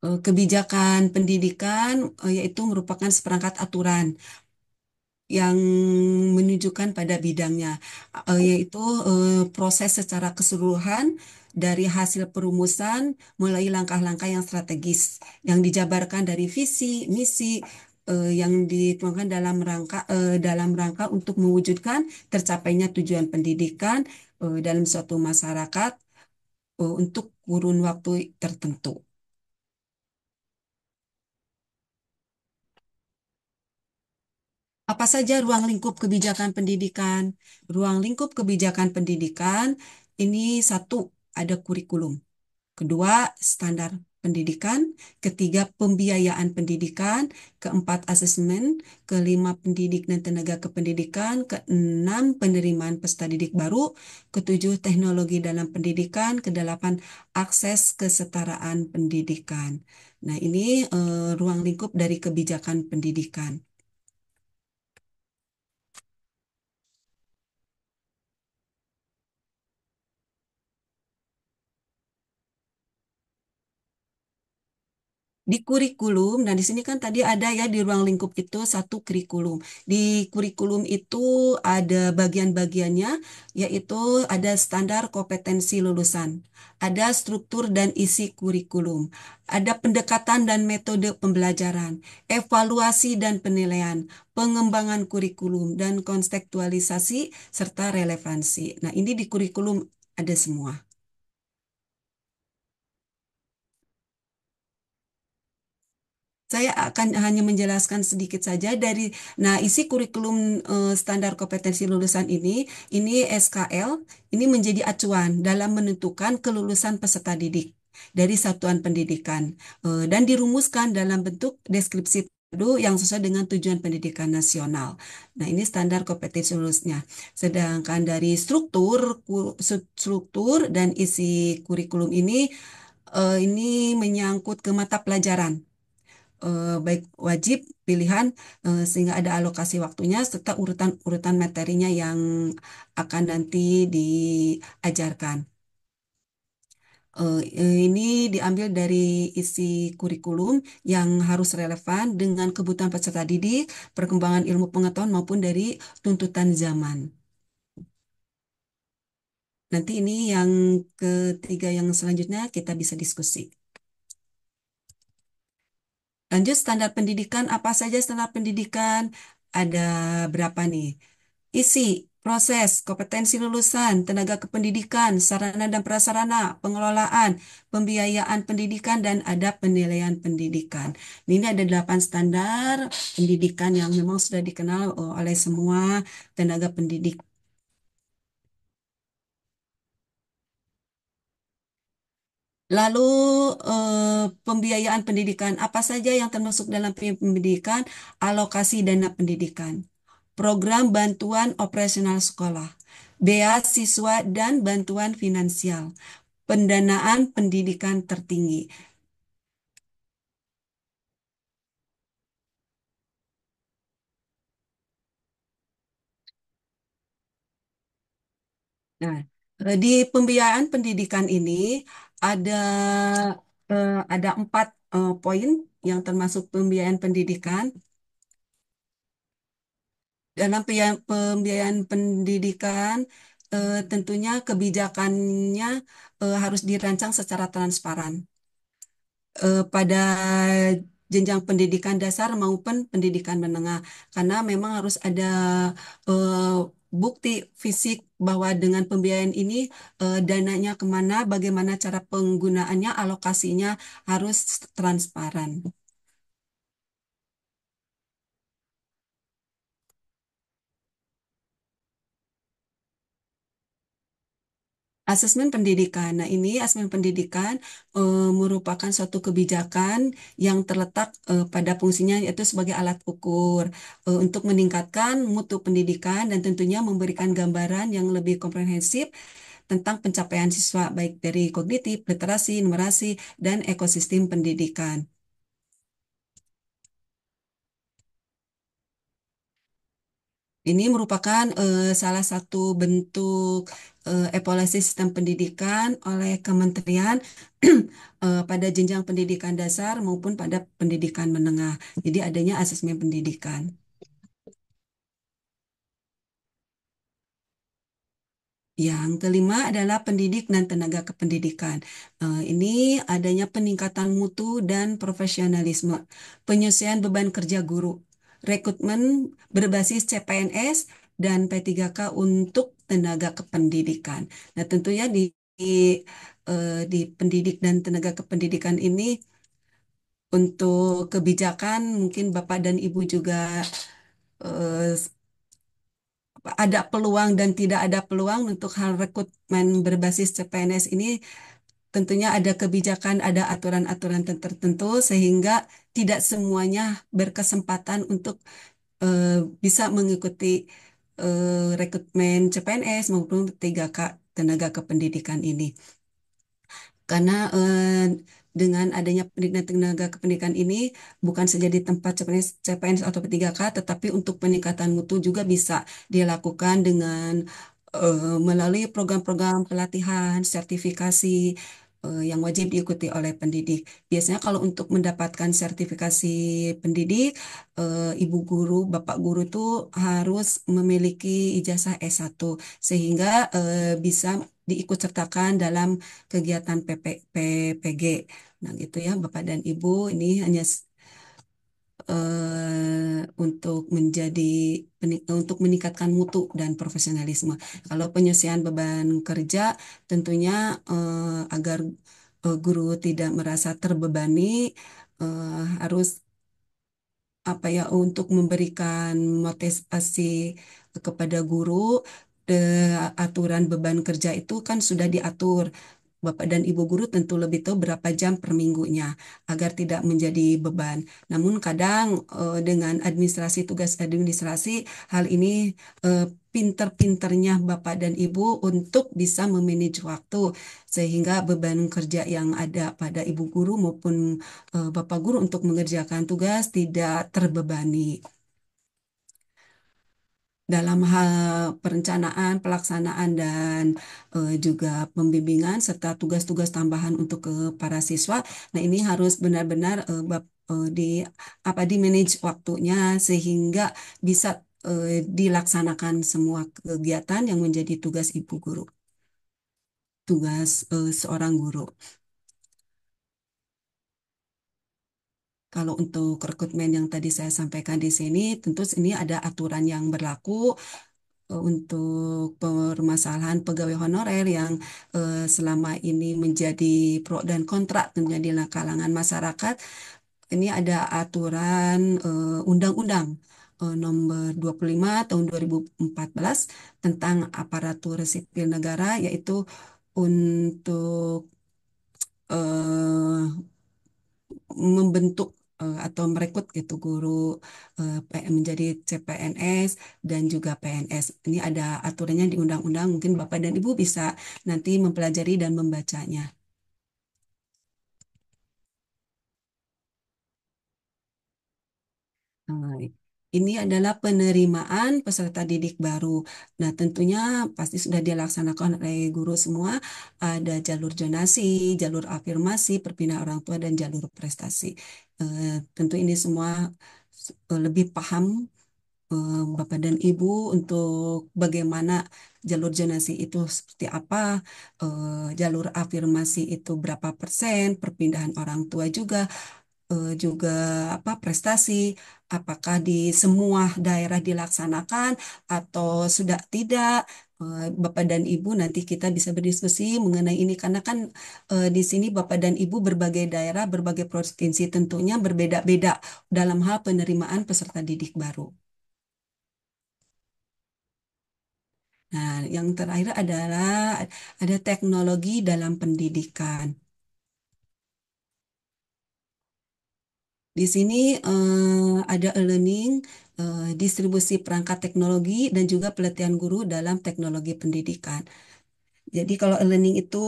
Kebijakan pendidikan yaitu merupakan seperangkat aturan yang menunjukkan pada bidangnya, yaitu proses secara keseluruhan dari hasil perumusan mulai langkah-langkah yang strategis yang dijabarkan dari visi, misi yang dituangkan dalam rangka untuk mewujudkan tercapainya tujuan pendidikan dalam suatu masyarakat untuk kurun waktu tertentu. Apa saja ruang lingkup kebijakan pendidikan? Ruang lingkup kebijakan pendidikan ini satu, ada kurikulum. Kedua, standar pendidikan. Ketiga, pembiayaan pendidikan. Keempat, asesmen. Kelima, pendidik dan tenaga kependidikan. Keenam, penerimaan peserta didik baru. Ketujuh, teknologi dalam pendidikan. Kedelapan, akses kesetaraan pendidikan. Nah, ini ruang lingkup dari kebijakan pendidikan. Di kurikulum, nah di sini kan tadi ada ya di ruang lingkup itu satu kurikulum. Di kurikulum itu ada bagian-bagiannya, yaitu ada standar kompetensi lulusan, ada struktur dan isi kurikulum, ada pendekatan dan metode pembelajaran, evaluasi dan penilaian, pengembangan kurikulum, dan kontekstualisasi serta relevansi. Nah ini di kurikulum ada semua. Saya akan hanya menjelaskan sedikit saja nah isi kurikulum standar kompetensi lulusan ini SKL, ini menjadi acuan dalam menentukan kelulusan peserta didik dari satuan pendidikan dan dirumuskan dalam bentuk deskripsi yang sesuai dengan tujuan pendidikan nasional. Nah, ini standar kompetensi lulusnya. Sedangkan dari struktur dan isi kurikulum ini menyangkut ke mata pelajaran baik wajib, pilihan, sehingga ada alokasi waktunya serta urutan-urutan materinya yang akan nanti diajarkan. Ini diambil dari isi kurikulum yang harus relevan dengan kebutuhan peserta didik, perkembangan ilmu pengetahuan maupun dari tuntutan zaman. Nanti ini yang ketiga yang selanjutnya kita bisa diskusi. Lanjut standar pendidikan, apa saja standar pendidikan? Ada berapa nih? Isi, proses, kompetensi lulusan, tenaga kependidikan, sarana dan prasarana, pengelolaan, pembiayaan pendidikan, dan ada penilaian pendidikan. Ini ada 8 standar pendidikan yang memang sudah dikenal oleh semua tenaga pendidik. Lalu pembiayaan pendidikan, apa saja yang termasuk dalam pendidikan? Alokasi dana pendidikan, program bantuan operasional sekolah, beasiswa dan bantuan finansial, pendanaan pendidikan tertinggi. Nah, di pembiayaan pendidikan ini ada ada 4 poin yang termasuk pembiayaan pendidikan. Dalam pembiayaan pendidikan, tentunya kebijakannya harus dirancang secara transparan pada jenjang pendidikan dasar maupun pendidikan menengah, karena memang harus ada bukti fisik bahwa dengan pembiayaan ini dananya kemana, bagaimana cara penggunaannya, alokasinya harus transparan. Asesmen pendidikan. Nah, ini asesmen pendidikan merupakan suatu kebijakan yang terletak pada fungsinya yaitu sebagai alat ukur untuk meningkatkan mutu pendidikan dan tentunya memberikan gambaran yang lebih komprehensif tentang pencapaian siswa baik dari kognitif, literasi, numerasi, dan ekosistem pendidikan. Ini merupakan salah satu bentuk evaluasi sistem pendidikan oleh kementerian pada jenjang pendidikan dasar maupun pada pendidikan menengah. Jadi adanya asesmen pendidikan. Yang kelima adalah pendidik dan tenaga kependidikan. Ini adanya peningkatan mutu dan profesionalisme, penyesuaian beban kerja guru, rekrutmen berbasis CPNS dan P3K untuk tenaga kependidikan. Nah, tentunya di pendidik dan tenaga kependidikan ini untuk kebijakan mungkin Bapak dan Ibu juga eh, ada peluang dan tidak ada peluang untuk hal rekrutmen berbasis CPNS ini tentunya ada kebijakan, ada aturan-aturan tertentu sehingga tidak semuanya berkesempatan untuk eh, bisa mengikuti rekrutmen CPNS maupun 3K tenaga kependidikan ini. Karena dengan adanya pendidikan tenaga kependidikan ini bukan saja di tempat CPNS atau P3K, tetapi untuk peningkatan mutu juga bisa dilakukan dengan melalui program-program pelatihan, sertifikasi yang wajib diikuti oleh pendidik. Biasanya kalau untuk mendapatkan sertifikasi pendidik, ibu guru, bapak guru itu harus memiliki ijazah S1 sehingga bisa diikut sertakan dalam kegiatan PPG. Nah, gitu ya, Bapak dan Ibu, ini hanya untuk untuk meningkatkan mutu dan profesionalisme. Kalau penyelesaian beban kerja, tentunya agar guru tidak merasa terbebani, harus apa ya untuk memberikan motivasi kepada guru. Aturan beban kerja itu kan sudah diatur. Bapak dan Ibu guru tentu lebih tahu berapa jam per minggunya agar tidak menjadi beban. Namun kadang dengan administrasi tugas administrasi hal ini pinter-pinternya Bapak dan Ibu untuk bisa memanage waktu sehingga beban kerja yang ada pada Ibu guru maupun Bapak guru untuk mengerjakan tugas tidak terbebani dalam hal perencanaan, pelaksanaan, dan juga pembimbingan serta tugas-tugas tambahan untuk ke para siswa. Nah, ini harus benar-benar di di manage waktunya sehingga bisa dilaksanakan semua kegiatan yang menjadi tugas ibu guru, tugas seorang guru. Kalau untuk rekrutmen yang tadi saya sampaikan di sini, tentu ini ada aturan yang berlaku untuk permasalahan pegawai honorer yang selama ini menjadi pro dan kontra tentunya di kalangan masyarakat. Ini ada aturan Undang-Undang nomor 25 tahun 2014 tentang aparatur sipil negara, yaitu untuk eh, membentuk atau merekrut gitu guru menjadi CPNS dan juga PNS. Ini ada aturannya di undang-undang, mungkin Bapak dan Ibu bisa nanti mempelajari dan membacanya. Nah, ini adalah penerimaan peserta didik baru. Nah, tentunya pasti sudah dilaksanakan oleh guru semua. Ada jalur zonasi, jalur afirmasi, perpindahan orang tua, dan jalur prestasi. Tentu ini semua lebih paham Bapak dan Ibu untuk bagaimana jalur zonasi itu seperti apa, jalur afirmasi itu berapa persen, perpindahan orang tua juga apa prestasi, apakah di semua daerah dilaksanakan atau sudah tidak. Bapak dan Ibu nanti kita bisa berdiskusi mengenai ini karena kan di sini Bapak dan Ibu berbagai daerah, berbagai provinsi tentunya berbeda-beda dalam hal penerimaan peserta didik baru. Nah, yang terakhir adalah ada teknologi dalam pendidikan. Di sini ada e-learning, distribusi perangkat teknologi, dan juga pelatihan guru dalam teknologi pendidikan. Jadi kalau e-learning itu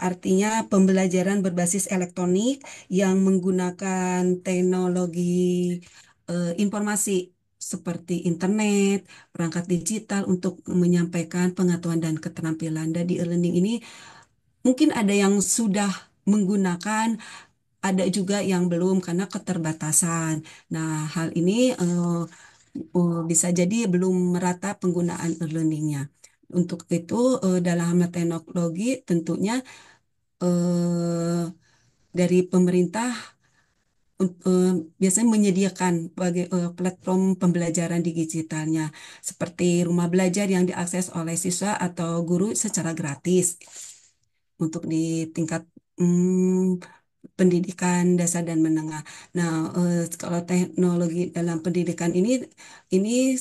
artinya pembelajaran berbasis elektronik yang menggunakan teknologi informasi seperti internet, perangkat digital untuk menyampaikan pengetahuan dan keterampilan. Dan di e-learning ini mungkin ada yang sudah menggunakan, ada juga yang belum karena keterbatasan. Nah, hal ini bisa jadi belum merata penggunaan e-learningnya. Untuk itu dalam hal teknologi tentunya eh, dari pemerintah biasanya menyediakan platform pembelajaran digitalnya seperti rumah belajar yang diakses oleh siswa atau guru secara gratis untuk di tingkat pendidikan dasar dan menengah. Nah, kalau teknologi dalam pendidikan ini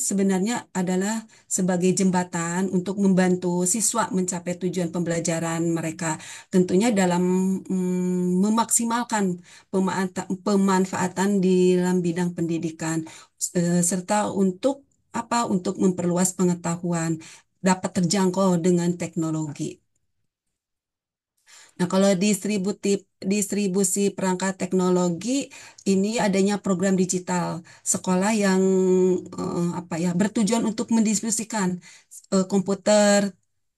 sebenarnya adalah sebagai jembatan untuk membantu siswa mencapai tujuan pembelajaran mereka. Tentunya dalam memaksimalkan pemanfaatan di dalam bidang pendidikan, serta untuk apa? Untuk memperluas pengetahuan dapat terjangkau dengan teknologi. Nah, kalau distribusi perangkat teknologi ini adanya program digital sekolah yang apa ya bertujuan untuk mendistribusikan komputer,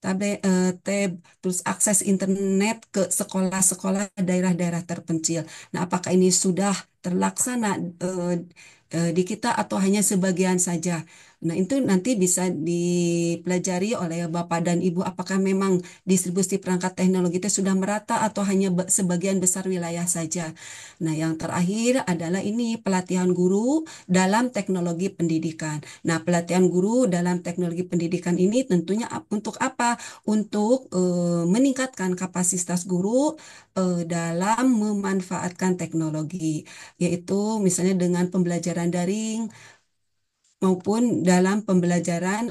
tab, terus akses internet ke sekolah-sekolah daerah-daerah terpencil. Nah, apakah ini sudah terlaksana di kita atau hanya sebagian saja? Nah, itu nanti bisa dipelajari oleh Bapak dan Ibu apakah memang distribusi perangkat teknologi itu sudah merata atau hanya sebagian besar wilayah saja. Nah, yang terakhir adalah ini pelatihan guru dalam teknologi pendidikan. Nah, pelatihan guru dalam teknologi pendidikan ini tentunya untuk apa? Untuk meningkatkan kapasitas guru dalam memanfaatkan teknologi, yaitu misalnya dengan pembelajaran daring maupun dalam pembelajaran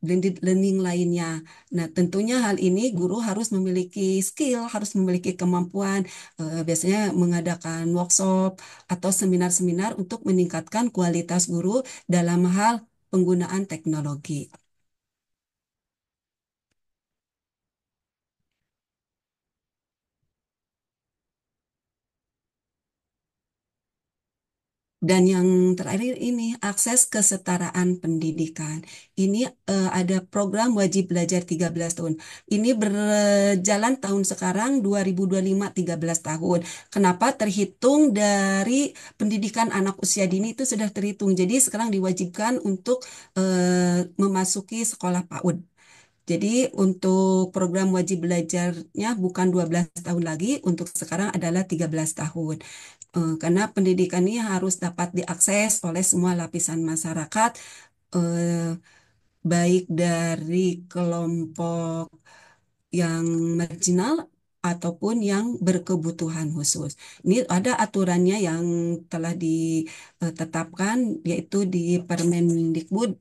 blended learning lainnya. Nah, tentunya hal ini guru harus memiliki skill, harus memiliki kemampuan, biasanya mengadakan workshop atau seminar-seminar untuk meningkatkan kualitas guru dalam hal penggunaan teknologi. Dan yang terakhir ini, akses kesetaraan pendidikan. Ini ada program wajib belajar 13 tahun. Ini berjalan tahun sekarang 2025 13 tahun. Kenapa terhitung dari pendidikan anak usia dini itu sudah terhitung. Jadi sekarang diwajibkan untuk memasuki sekolah PAUD. Jadi untuk program wajib belajarnya bukan 12 tahun lagi, untuk sekarang adalah 13 tahun. Karena pendidikan ini harus dapat diakses oleh semua lapisan masyarakat, eh, baik dari kelompok yang marginal ataupun yang berkebutuhan khusus. Ini ada aturannya yang telah ditetapkan, yaitu di Permendikbud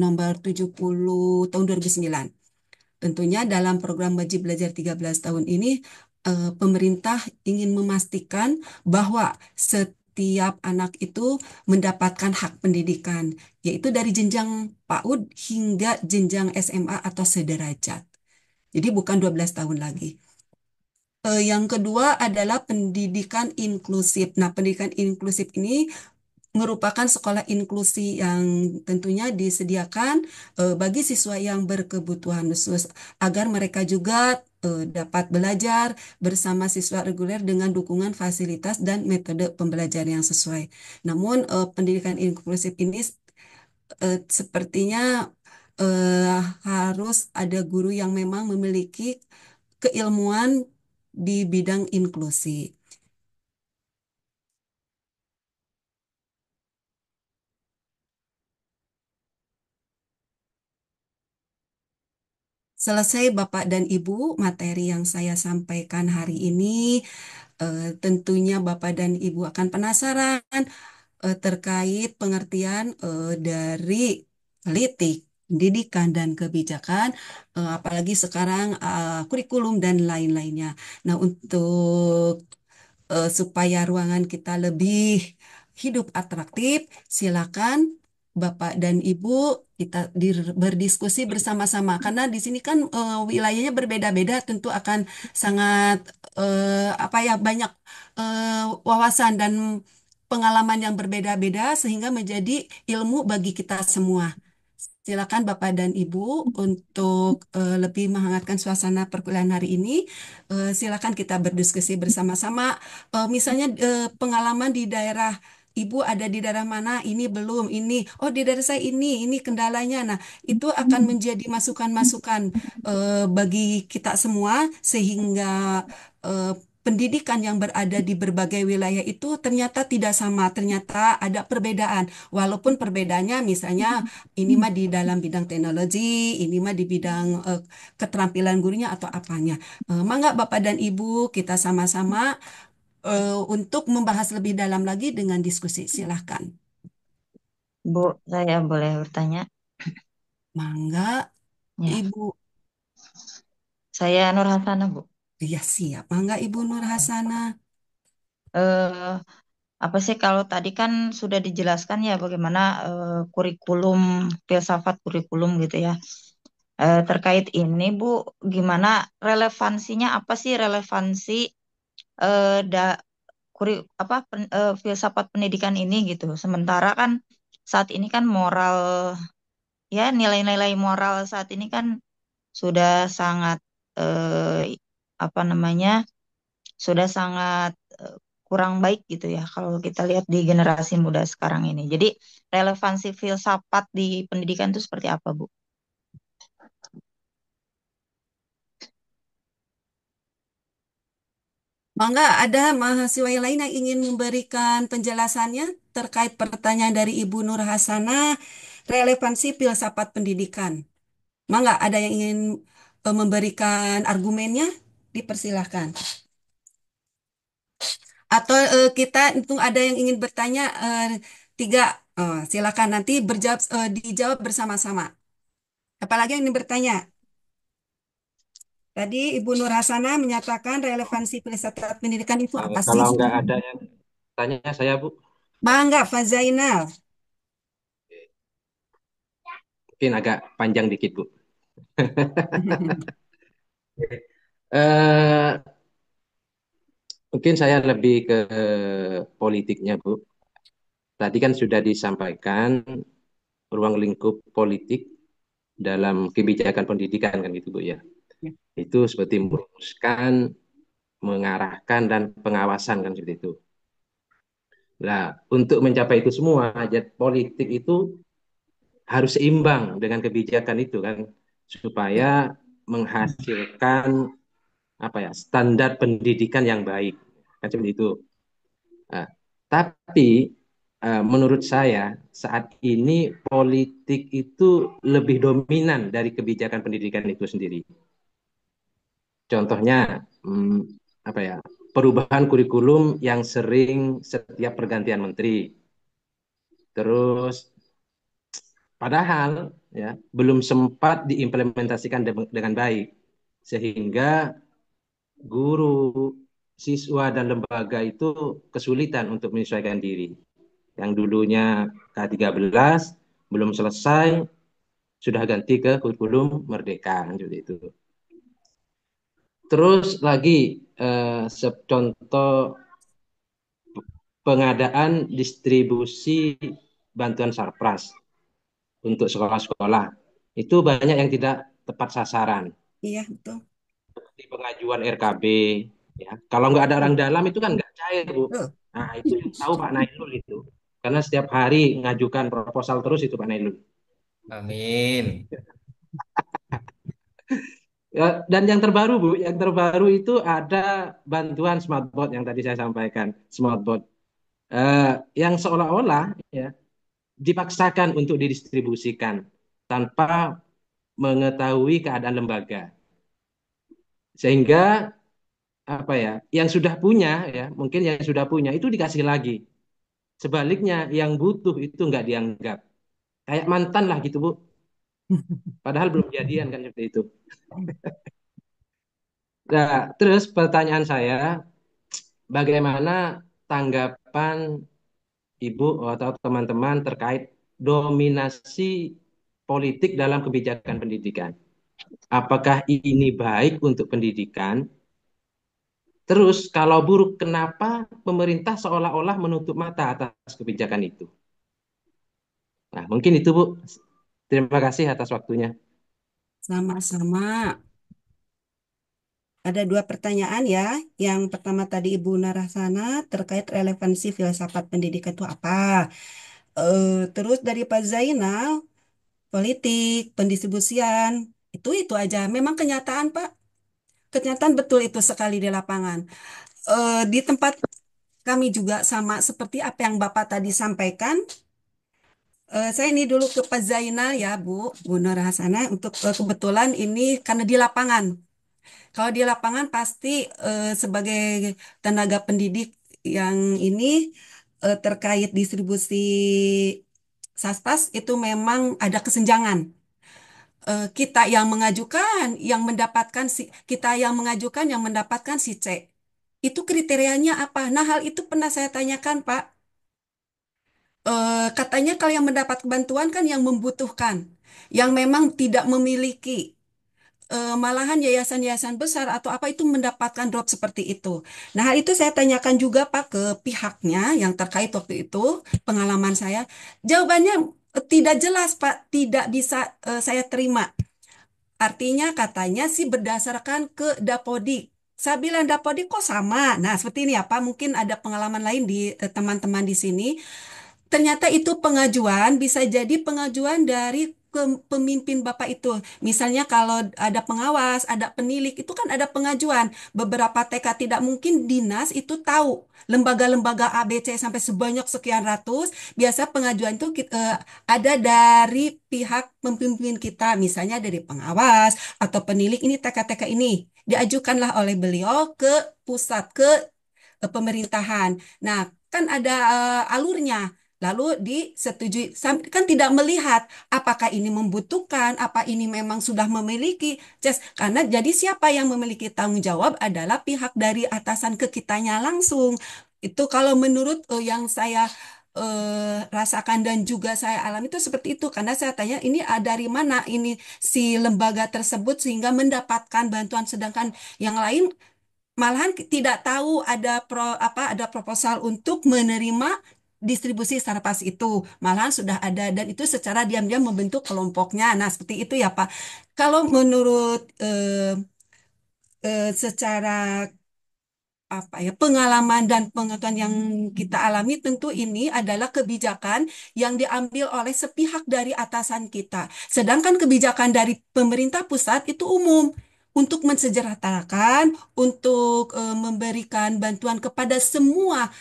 nomor 70 tahun 2009. Tentunya dalam program wajib belajar 13 tahun ini, pemerintah ingin memastikan bahwa setiap anak itu mendapatkan hak pendidikan, yaitu dari jenjang PAUD hingga jenjang SMA atau sederajat. Jadi bukan 12 tahun lagi. Yang kedua adalah pendidikan inklusif. Nah, pendidikan inklusif ini merupakan sekolah inklusi yang tentunya disediakan bagi siswa yang berkebutuhan khusus agar mereka juga dapat belajar bersama siswa reguler dengan dukungan fasilitas dan metode pembelajaran yang sesuai. Namun pendidikan inklusif ini sepertinya eh, harus ada guru yang memang memiliki keilmuan di bidang inklusi. Selesai Bapak dan Ibu, materi yang saya sampaikan hari ini, tentunya Bapak dan Ibu akan penasaran terkait pengertian dari politik, pendidikan, dan kebijakan, apalagi sekarang kurikulum dan lain-lainnya. Nah, untuk supaya ruangan kita lebih hidup atraktif, silakan Bapak dan Ibu kita berdiskusi bersama-sama karena di sini kan wilayahnya berbeda-beda, tentu akan sangat apa ya banyak wawasan dan pengalaman yang berbeda-beda sehingga menjadi ilmu bagi kita semua. Silakan Bapak dan Ibu untuk lebih menghangatkan suasana perkuliahan hari ini. Silakan kita berdiskusi bersama-sama. Misalnya pengalaman di daerah Ibu ada di daerah mana, ini belum, ini, oh di daerah saya ini kendalanya. Nah, itu akan menjadi masukan-masukan bagi kita semua sehingga eh, pendidikan yang berada di berbagai wilayah itu ternyata tidak sama, ternyata ada perbedaan. Walaupun perbedaannya misalnya ini mah di dalam bidang teknologi, ini mah di bidang keterampilan gurunya atau apanya. Mangga Bapak dan Ibu kita sama-sama untuk membahas lebih dalam lagi dengan diskusi. Silahkan. Bu, saya boleh bertanya? Mangga, Ya, Ibu. saya Nur Hasana, Bu. Ya siap. Mangga Ibu Nur Hasana. Eh, apa sih kalau tadi kan sudah dijelaskan ya bagaimana kurikulum, filsafat kurikulum gitu ya. Terkait ini, Bu, gimana relevansinya, apa sih relevansi eh, da, filsafat pendidikan ini gitu. Sementara kan saat ini kan moral, ya nilai-nilai moral saat ini kan sudah sangat apa namanya, sudah sangat kurang baik gitu ya kalau kita lihat di generasi muda sekarang ini. Jadi relevansi filsafat di pendidikan itu seperti apa, Bu? Mangga ada mahasiswa yang lain yang ingin memberikan penjelasannya terkait pertanyaan dari Ibu Nur Hasana, relevansi filsafat pendidikan. Mangga ada yang ingin memberikan argumennya? Dipersilahkan. Atau kita itu ada yang ingin bertanya tiga. Silakan nanti dijawab bersama-sama. Apalagi yang ingin bertanya? Tadi Ibu Nur Hasana menyatakan relevansi filsafat pendidikan itu apa sih? Kalau nggak ada yang tanya saya, Bu, Bangga, Fazainal. mungkin agak panjang dikit, Bu. Eh, Mungkin saya lebih ke politiknya, Bu. Tadi kan sudah disampaikan ruang lingkup politik dalam kebijakan pendidikan kan gitu, Bu ya. Itu seperti merumuskan, mengarahkan dan pengawasan kan seperti itu. Nah, untuk mencapai itu semua, politik itu harus seimbang dengan kebijakan itu kan supaya menghasilkan apa ya standar pendidikan yang baik kan seperti itu. Nah, tapi menurut saya saat ini politik itu lebih dominan dari kebijakan pendidikan itu sendiri. Contohnya hmm, apa ya perubahan kurikulum yang sering setiap pergantian menteri. Terus padahal ya belum sempat diimplementasikan dengan baik sehingga guru, siswa dan lembaga itu kesulitan untuk menyesuaikan diri. Yang dulunya K13 belum selesai sudah ganti ke kurikulum Merdeka seperti itu. Terus lagi contoh pengadaan distribusi bantuan sarpras untuk sekolah-sekolah itu banyak yang tidak tepat sasaran. Iya, betul. Di pengajuan RKB, ya. Kalau nggak ada orang dalam itu kan nggak cair, Bu. Betul. Nah, itu yang tahu Pak Nailul itu. Karena setiap hari ngajukan proposal terus itu Pak Nailul. Amin. Ya, dan yang terbaru, Bu, yang terbaru itu ada bantuan smartboard yang tadi saya sampaikan, smartboard. Yang seolah-olah ya dipaksakan untuk didistribusikan tanpa mengetahui keadaan lembaga. Sehingga apa ya, yang sudah punya ya, mungkin yang sudah punya itu dikasih lagi. Sebaliknya yang butuh itu nggak dianggap. Kayak mantan lah gitu, Bu. Padahal belum jadian kan seperti itu. Nah, terus pertanyaan saya, bagaimana tanggapan Ibu atau teman-teman terkait dominasi politik dalam kebijakan pendidikan? Apakah ini baik untuk pendidikan? Terus kalau buruk, kenapa pemerintah seolah-olah menutup mata atas kebijakan itu? Nah, mungkin itu, Bu. Terima kasih atas waktunya. Sama-sama. Ada dua pertanyaan ya. Yang pertama tadi Ibu Narasana terkait relevansi filsafat pendidikan itu apa? Terus dari Pak Zainal, politik, pendistribusian, itu aja. Memang kenyataan, Pak. Kenyataan betul itu sekali di lapangan. Di tempat kami juga sama seperti apa yang Bapak tadi sampaikan. Saya ini dulu ke Pak Zainal ya, Bu Nur Hasana, untuk kebetulan ini karena di lapangan. Kalau di lapangan pasti sebagai tenaga pendidik yang ini terkait distribusi Saspas itu memang ada kesenjangan. Kita yang mengajukan, yang mendapatkan si kita yang mengajukan, yang mendapatkan si C. Itu kriterianya apa? Nah, hal itu pernah saya tanyakan, Pak. Katanya kalau yang mendapat bantuan kan yang membutuhkan, yang memang tidak memiliki. Malahan yayasan-yayasan besar atau apa itu mendapatkan drop seperti itu. Nah, hal itu saya tanyakan juga Pak ke pihaknya yang terkait waktu itu, pengalaman saya. Jawabannya tidak jelas Pak, tidak bisa saya terima. Artinya katanya sih berdasarkan ke Dapodik. Saya bilang Dapodik kok sama. Nah, seperti ini ya Pak, mungkin ada pengalaman lain di teman-teman di sini. Ternyata itu pengajuan bisa jadi pengajuan dari pemimpin Bapak itu. Misalnya kalau ada pengawas, ada penilik, itu kan ada pengajuan. Beberapa TK tidak mungkin dinas itu tahu. Lembaga-lembaga ABC sampai sebanyak sekian ratus, biasa pengajuan itu ada dari pihak pemimpin kita, misalnya dari pengawas atau penilik ini TK-TK ini. Diajukanlah oleh beliau ke pusat, ke pemerintahan. Nah, kan ada alurnya. Lalu disetujui, kan tidak melihat apakah ini membutuhkan, apa ini memang sudah memiliki. Karena jadi siapa yang memiliki tanggung jawab adalah pihak dari atasan ke kitanya langsung. Itu kalau menurut yang saya rasakan dan juga saya alami itu seperti itu. Karena saya tanya ini dari mana ini si lembaga tersebut sehingga mendapatkan bantuan, sedangkan yang lain malahan tidak tahu ada proposal untuk menerima distribusi Sarpas itu. Malahan sudah ada dan itu secara diam-diam membentuk kelompoknya. Nah, seperti itu ya, Pak. Kalau menurut secara apa ya pengalaman dan pengetahuan yang kita alami tentu ini adalah kebijakan yang diambil oleh sepihak dari atasan kita. Sedangkan kebijakan dari pemerintah pusat itu umum untuk mensejahterakan, untuk memberikan bantuan kepada semua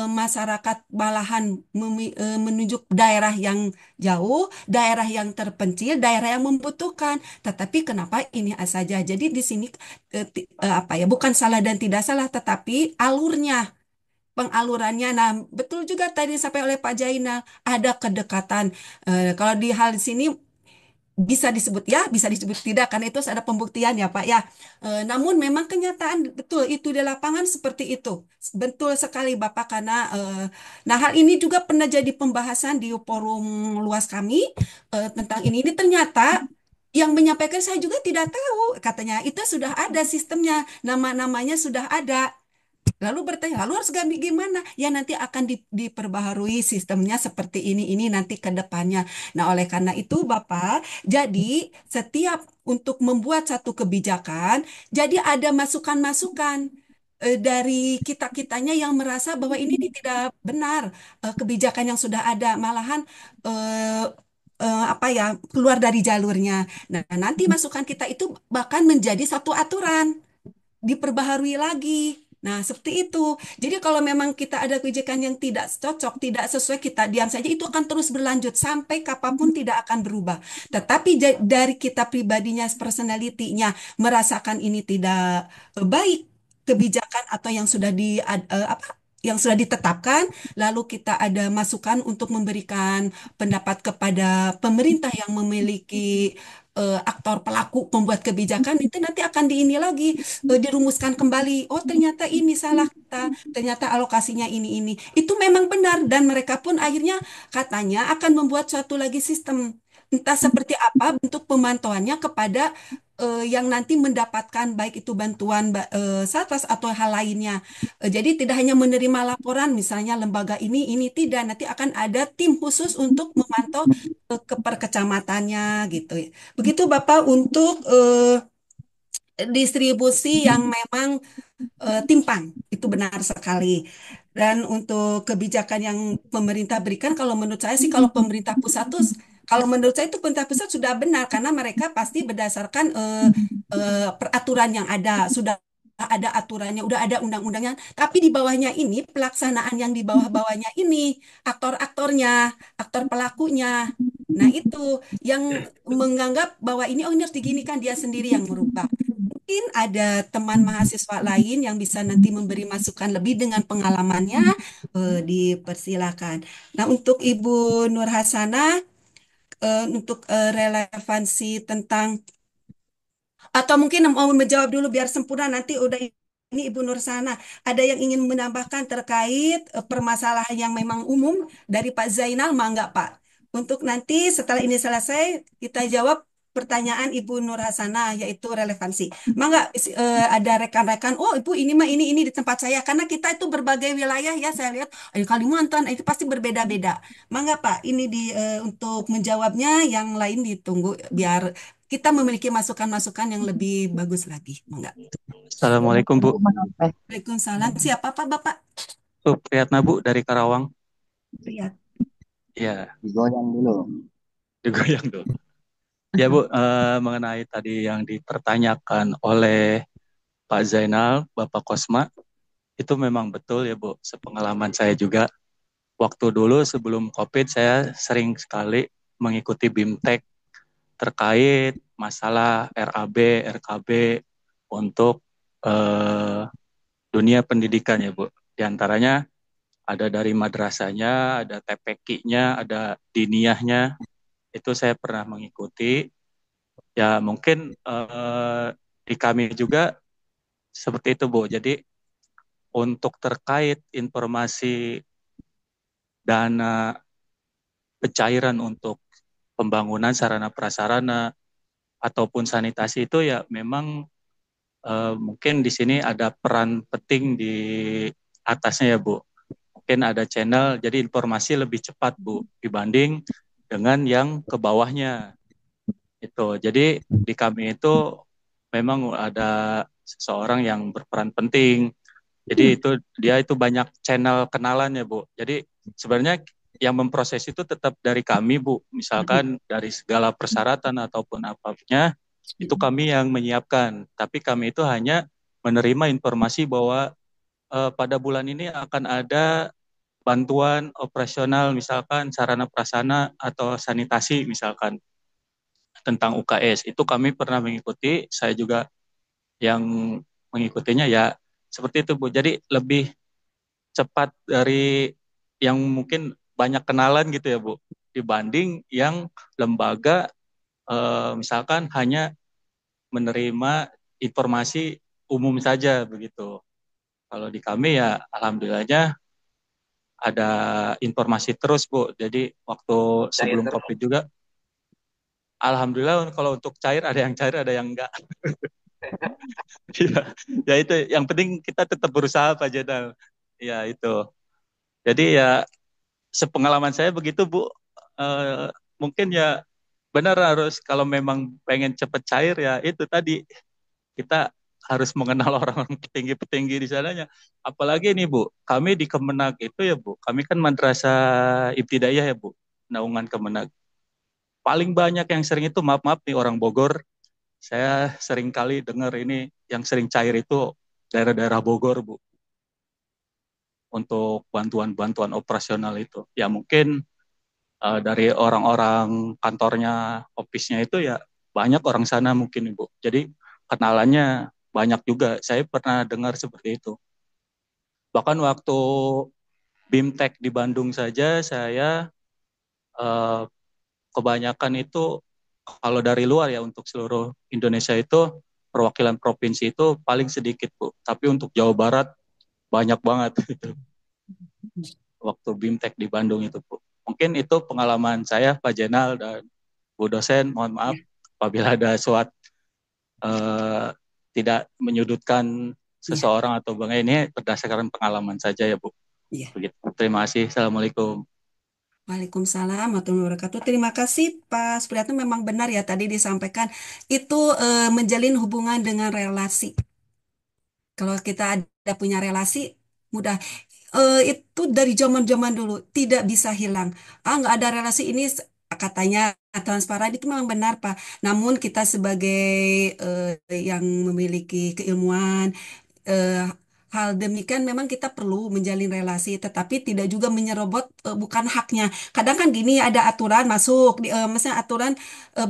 masyarakat malahan menunjuk daerah yang jauh, daerah yang terpencil, daerah yang membutuhkan. Tetapi kenapa ini saja? Jadi di sini apa ya bukan salah dan tidak salah tetapi alurnya pengalurannya. Nah, betul juga tadi sampai oleh Pak Jainal ada kedekatan. Kalau di hal sini bisa disebut ya, bisa disebut tidak karena itu ada pembuktian ya Pak ya. Namun memang kenyataan betul itu di lapangan seperti itu. Betul sekali Bapak karena nah hal ini juga pernah jadi pembahasan di forum luas kami tentang ini. Ini ternyata yang menyampaikan saya juga tidak tahu. Katanya itu sudah ada sistemnya, nama-namanya sudah ada. Lalu bertanya, lalu harus ganti gimana? Ya nanti akan diperbaharui sistemnya seperti ini nanti ke depannya. Nah, oleh karena itu Bapak, jadi setiap untuk membuat satu kebijakan, jadi ada masukan-masukan dari kita-kitanya yang merasa bahwa ini tidak benar kebijakan yang sudah ada, malahan eh, apa ya keluar dari jalurnya. Nah, nanti masukan kita itu bahkan menjadi satu aturan diperbaharui lagi. Nah, seperti itu. Jadi kalau memang kita ada kebijakan yang tidak cocok, tidak sesuai, kita diam saja, itu akan terus berlanjut sampai kapanpun tidak akan berubah. Tetapi dari kita pribadinya, personalitinya, merasakan ini tidak baik kebijakan atau yang sudah apa yang sudah ditetapkan, lalu kita ada masukan untuk memberikan pendapat kepada pemerintah yang memiliki aktor pelaku pembuat kebijakan itu nanti akan diini lagi dirumuskan kembali. Oh, ternyata ini salah kita, ternyata alokasinya ini. Itu memang benar dan mereka pun akhirnya katanya akan membuat suatu lagi sistem. Entah seperti apa bentuk pemantauannya kepada yang nanti mendapatkan baik itu bantuan Satgas atau hal lainnya. Jadi tidak hanya menerima laporan misalnya lembaga ini tidak, nanti akan ada tim khusus untuk memantau ke perkecamatannya gitu. Begitu Bapak untuk distribusi yang memang timpang. Itu benar sekali. Dan untuk kebijakan yang pemerintah berikan, kalau menurut saya sih, kalau pemerintah pusat tuh, kalau menurut saya itu pemerintah pusat sudah benar karena mereka pasti berdasarkan peraturan yang ada, sudah ada aturannya, udah ada undang-undangnya. Tapi di bawahnya ini, pelaksanaan yang di bawah-bawahnya ini, aktor-aktornya, aktor pelakunya. Nah, itu yang menganggap bahwa ini, oh ini harus diginikan, dia sendiri yang merubah. Mungkin ada teman mahasiswa lain yang bisa nanti memberi masukan lebih dengan pengalamannya, dipersilakan. Nah, untuk Ibu Nur Hasanah, untuk relevansi tentang atau mungkin mau menjawab dulu biar sempurna nanti udah ini Ibu Nur Sana. Ada yang ingin menambahkan terkait permasalahan yang memang umum dari Pak Zainal, mangga Pak. Untuk nanti setelah ini selesai kita jawab pertanyaan Ibu Nur Hasanah yaitu relevansi. Mangga ada rekan-rekan, oh Ibu ini mah ini di tempat saya karena kita itu berbagai wilayah ya saya lihat Kalimantan itu pasti berbeda-beda. Mangga Pak, ini untuk menjawabnya yang lain ditunggu biar kita memiliki masukan-masukan yang lebih bagus lagi. Enggak. Assalamualaikum Bu. Waalaikumsalam. Siapa Pak Bapak? Priyatna Bu dari Karawang. Lihat. Ya, Digoyang dulu. digoyang dulu. Ya Bu, mengenai tadi yang dipertanyakan oleh Pak Zainal, Bapak Kosma, itu memang betul ya Bu. Sepengalaman saya juga, waktu dulu sebelum COVID saya sering sekali mengikuti BIMTEK terkait masalah RAB, RKB untuk dunia pendidikan ya Bu. Di antaranya ada dari madrasahnya, ada TPQ-nya, ada diniyahnya. Itu saya pernah mengikuti. Ya mungkin di kami juga seperti itu Bu. Jadi untuk terkait informasi dana pencairan untuk pembangunan sarana prasarana ataupun sanitasi itu ya memang mungkin di sini ada peran penting di atasnya ya Bu. Mungkin ada channel jadi informasi lebih cepat Bu dibanding dengan yang ke bawahnya itu. Jadi di kami itu memang ada seseorang yang berperan penting. Jadi dia itu banyak channel kenalan ya Bu. Jadi sebenarnya yang memproses itu tetap dari kami Bu. Misalkan dari segala persyaratan ataupun apapun itu kami yang menyiapkan. Tapi kami itu hanya menerima informasi bahwa pada bulan ini akan ada bantuan operasional misalkan sarana prasarana atau sanitasi misalkan tentang UKS. Itu kami pernah mengikuti, saya juga yang mengikutinya ya seperti itu Bu. Jadi lebih cepat dari yang mungkin banyak kenalan gitu ya Bu dibanding yang lembaga misalkan hanya menerima informasi umum saja begitu. Kalau di kami ya alhamdulillahnya ada informasi terus Bu. Jadi waktu sebelum COVID juga alhamdulillah kalau untuk cair ada yang cair ada yang enggak. Ya, ya itu yang penting kita tetap berusaha Pak Jenal. Ya itu. Jadi ya sepengalaman saya begitu Bu. Mungkin ya benar harus kalau memang pengen cepet cair ya itu tadi kita harus mengenal orang-orang petinggi-petinggi di sananya. Apalagi nih Bu, kami di Kemenag itu ya Bu, kami kan madrasah ibtidaiyah ya Bu, naungan Kemenag. Paling banyak yang sering itu maaf-maaf nih orang Bogor, saya sering kali dengar ini yang sering cair itu daerah-daerah Bogor Bu, untuk bantuan-bantuan operasional itu. Ya mungkin dari orang-orang kantornya, office-nya itu ya banyak orang sana mungkin Ibu. Jadi kenalannya banyak juga. Saya pernah dengar seperti itu. Bahkan waktu BIMTEK di Bandung saja saya eh, kebanyakan itu kalau dari luar ya untuk seluruh Indonesia itu perwakilan provinsi itu paling sedikit Bu. Tapi untuk Jawa Barat banyak banget gitu. Waktu BIMTEK di Bandung itu Bu. Mungkin itu pengalaman saya Pak Jenal dan Bu dosen. Mohon maaf apabila ada suatu tidak menyudutkan seseorang atau bangga ini berdasarkan pengalaman saja ya Bu. Iya. Begitu. Terima kasih. Assalamualaikum. Waalaikumsalam warahmatullahi wabarakatuh. Terima kasih Pak Supriyatno, memang benar ya tadi disampaikan itu menjalin hubungan dengan relasi. Kalau kita ada punya relasi, mudah. Itu dari zaman-zaman dulu tidak bisa hilang. Ah, nggak ada relasi ini katanya transparan itu memang benar, Pak. Namun kita sebagai yang memiliki keilmuan, eh, hal demikian memang kita perlu menjalin relasi, tetapi tidak juga menyerobot bukan haknya. Kadang kan gini ada aturan masuk, misalnya aturan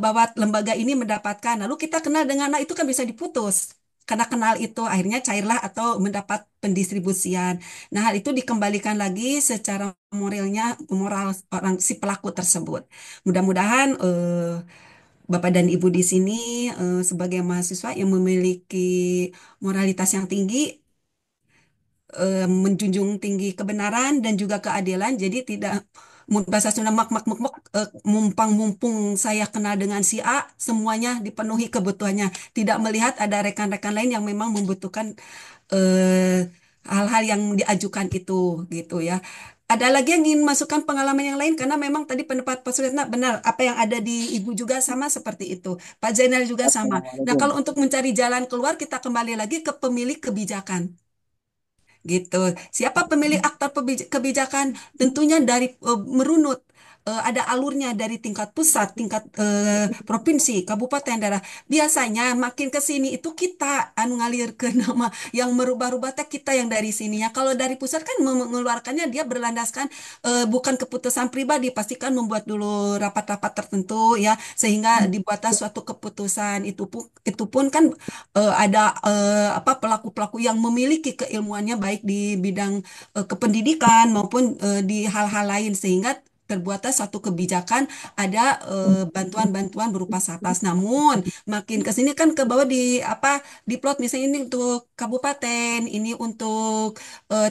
bahwa lembaga ini mendapatkan, lalu kita kenal dengan anak itu kan bisa diputus. Karena kenal itu akhirnya cairlah atau mendapat pendistribusian. Nah, hal itu dikembalikan lagi secara moral orang si pelaku tersebut. Mudah-mudahan Bapak dan Ibu di sini sebagai mahasiswa yang memiliki moralitas yang tinggi, menjunjung tinggi kebenaran dan juga keadilan. Jadi tidak bahasa Sunda mak mak mak mak, mumpang mumpung saya kenal dengan si A, semuanya dipenuhi kebutuhannya. Tidak melihat ada rekan-rekan lain yang memang membutuhkan hal-hal yang diajukan itu gitu ya. Ada lagi yang ingin masukkan pengalaman yang lain karena memang tadi pendapat Pak Suretna benar apa yang ada di Ibu juga sama seperti itu. Pak Zainal juga sama. Nah, Assalamualaikum. kalau untuk mencari jalan keluar kita kembali lagi ke pemilik kebijakan gitu. Siapa pemilik aktor kebijakan? Tentunya dari merunut. Ada alurnya dari tingkat pusat, tingkat provinsi, kabupaten, daerah. Biasanya makin ke sini itu kita anu ngalir ke nama yang merubah-rubah teh kita yang dari sininya. Kalau dari pusat kan mengeluarkannya dia berlandaskan bukan keputusan pribadi, pastikan membuat dulu rapat-rapat tertentu ya sehingga dibuatlah suatu keputusan itu pun kan ada apa pelaku-pelaku yang memiliki keilmuannya baik di bidang kependidikan maupun di hal-hal lain sehingga terbuatlah satu kebijakan ada bantuan-bantuan berupa SAPAS. Namun makin ke sini kan ke bawah di apa di plot misalnya ini untuk kabupaten, ini untuk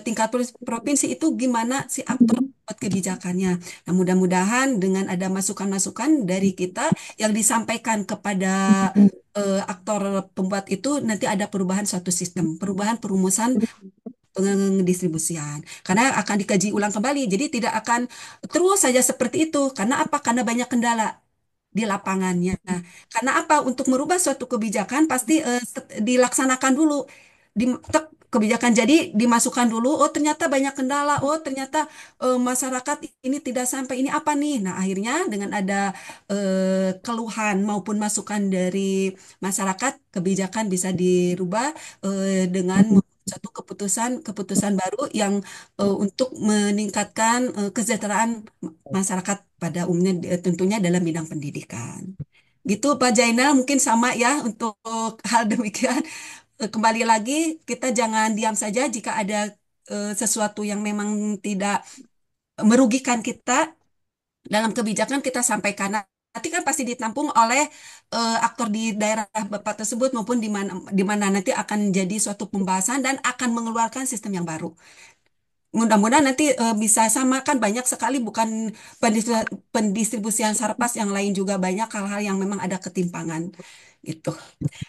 tingkat provinsi itu gimana si aktor buat kebijakannya. Nah, mudah-mudahan dengan ada masukan-masukan dari kita yang disampaikan kepada aktor pembuat itu nanti ada perubahan suatu sistem, perubahan perumusan pendistribusian. Karena akan dikaji ulang kembali, jadi tidak akan terus saja seperti itu. Karena apa? Karena banyak kendala di lapangannya. Karena apa? Untuk merubah suatu kebijakan pasti dilaksanakan dulu. Kebijakan jadi dimasukkan dulu. Oh ternyata banyak kendala. Oh ternyata masyarakat ini tidak sampai ini apa nih? Nah akhirnya dengan ada keluhan maupun masukan dari masyarakat, kebijakan bisa dirubah dengan satu keputusan baru yang untuk meningkatkan kesejahteraan masyarakat pada umumnya tentunya dalam bidang pendidikan. Gitu Pak Jainal mungkin sama ya untuk hal demikian. Kembali lagi kita jangan diam saja jika ada sesuatu yang memang tidak merugikan kita dalam kebijakan kita sampaikan. Nanti kan pasti ditampung oleh aktor di daerah Bapak tersebut maupun di mana nanti akan jadi suatu pembahasan dan akan mengeluarkan sistem yang baru. Mudah-mudahan nanti bisa sama kan banyak sekali bukan pendistribusian sarpas yang lain juga banyak hal-hal yang memang ada ketimpangan gitu.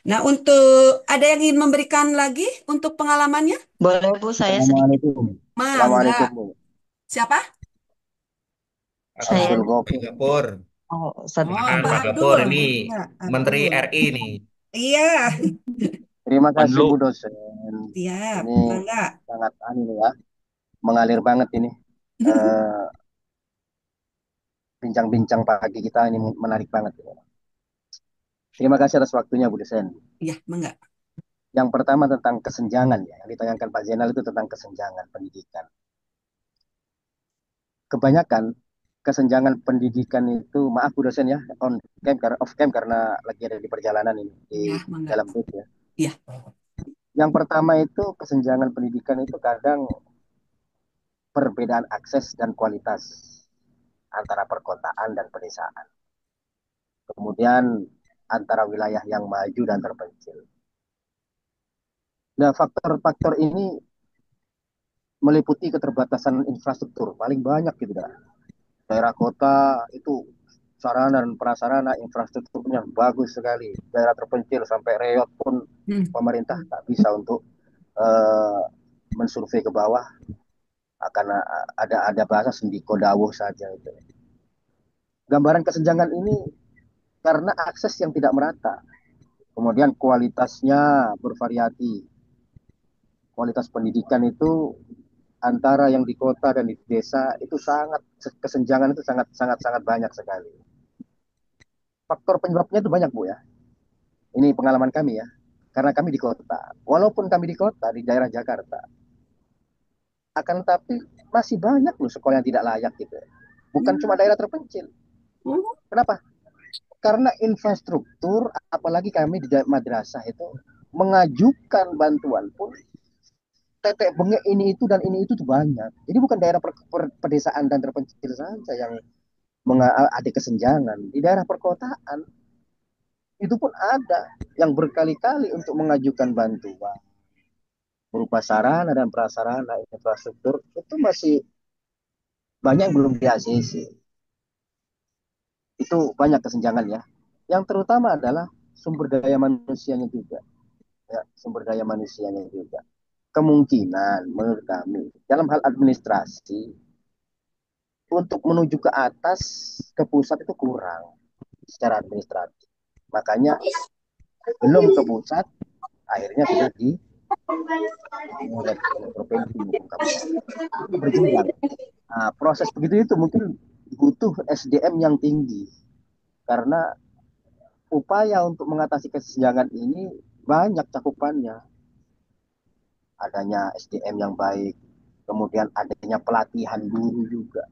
Nah, untuk ada yang ingin memberikan lagi untuk pengalamannya? Boleh Bu, saya sedikit. Assalamualaikum. Mangga. Assalamualaikum, Bu. Siapa? Aku Saya, Abdul Pak Ghafur. Gapur. oh, Ustadz Oh, Kan Pak Gapur Abdul. ini Ya, Menteri Abdul. RI nih. Iya, Terima kasih Menlu. Bu dosen. siap. Ini Mangga. sangat aneh ya, mengalir banget ini. Eh, Bincang-bincang pagi kita ini menarik banget. Terima kasih atas waktunya Bu dosen. Iya, mangga. Yang pertama tentang kesenjangan ya, yang ditanyakan Pak Zainal itu tentang kesenjangan pendidikan. Kebanyakan kesenjangan pendidikan itu, maaf Bu dosen ya, off cam karena lagi ada di perjalanan ini di Ya, mangga. dalam bus ya. Iya. Yang pertama itu kesenjangan pendidikan itu kadang perbedaan akses dan kualitas antara perkotaan dan pedesaan. Kemudian antara wilayah yang maju dan terpencil. Nah, faktor-faktor ini meliputi keterbatasan infrastruktur paling banyak gitu dah. Daerah kota itu sarana dan prasarana infrastrukturnya bagus sekali. Daerah terpencil sampai reot pun pemerintah tak bisa untuk uh, mensurvei ke bawah akan ada bahasa sendiko dawuh saja itu. Gambaran kesenjangan ini karena akses yang tidak merata, kemudian kualitasnya bervariasi. Kualitas pendidikan itu antara yang di kota dan di desa itu sangat, kesenjangan itu sangat sangat sangat banyak sekali. Faktor penyebabnya itu banyak, Bu ya. Ini pengalaman kami ya. Karena kami di kota. Walaupun kami di kota, di daerah Jakarta, akan tetapi masih banyak loh sekolah yang tidak layak gitu. Bukan cuma daerah terpencil. Kenapa? Karena infrastruktur, apalagi kami di madrasah itu mengajukan bantuan pun tetek bengek ini itu dan ini itu tuh banyak. Jadi bukan daerah pedesaan dan terpencil saja yang ada kesenjangan. Di daerah perkotaan itu pun ada yang berkali-kali untuk mengajukan bantuan berupa sarana dan prasarana infrastruktur itu masih banyak yang belum di ACC. Itu banyak kesenjangan ya. Yang terutama adalah sumber daya manusianya juga. Ya, sumber daya manusianya juga. Kemungkinan menurut kami dalam hal administrasi untuk menuju ke atas ke pusat itu kurang secara administratif. Makanya belum ke pusat akhirnya sudah di oleh provinsi maupun kabupaten berjenjang. Nah, proses begitu itu mungkin butuh SDM yang tinggi karena upaya untuk mengatasi kesenjangan ini banyak cakupannya. Adanya SDM yang baik, kemudian adanya pelatihan guru juga.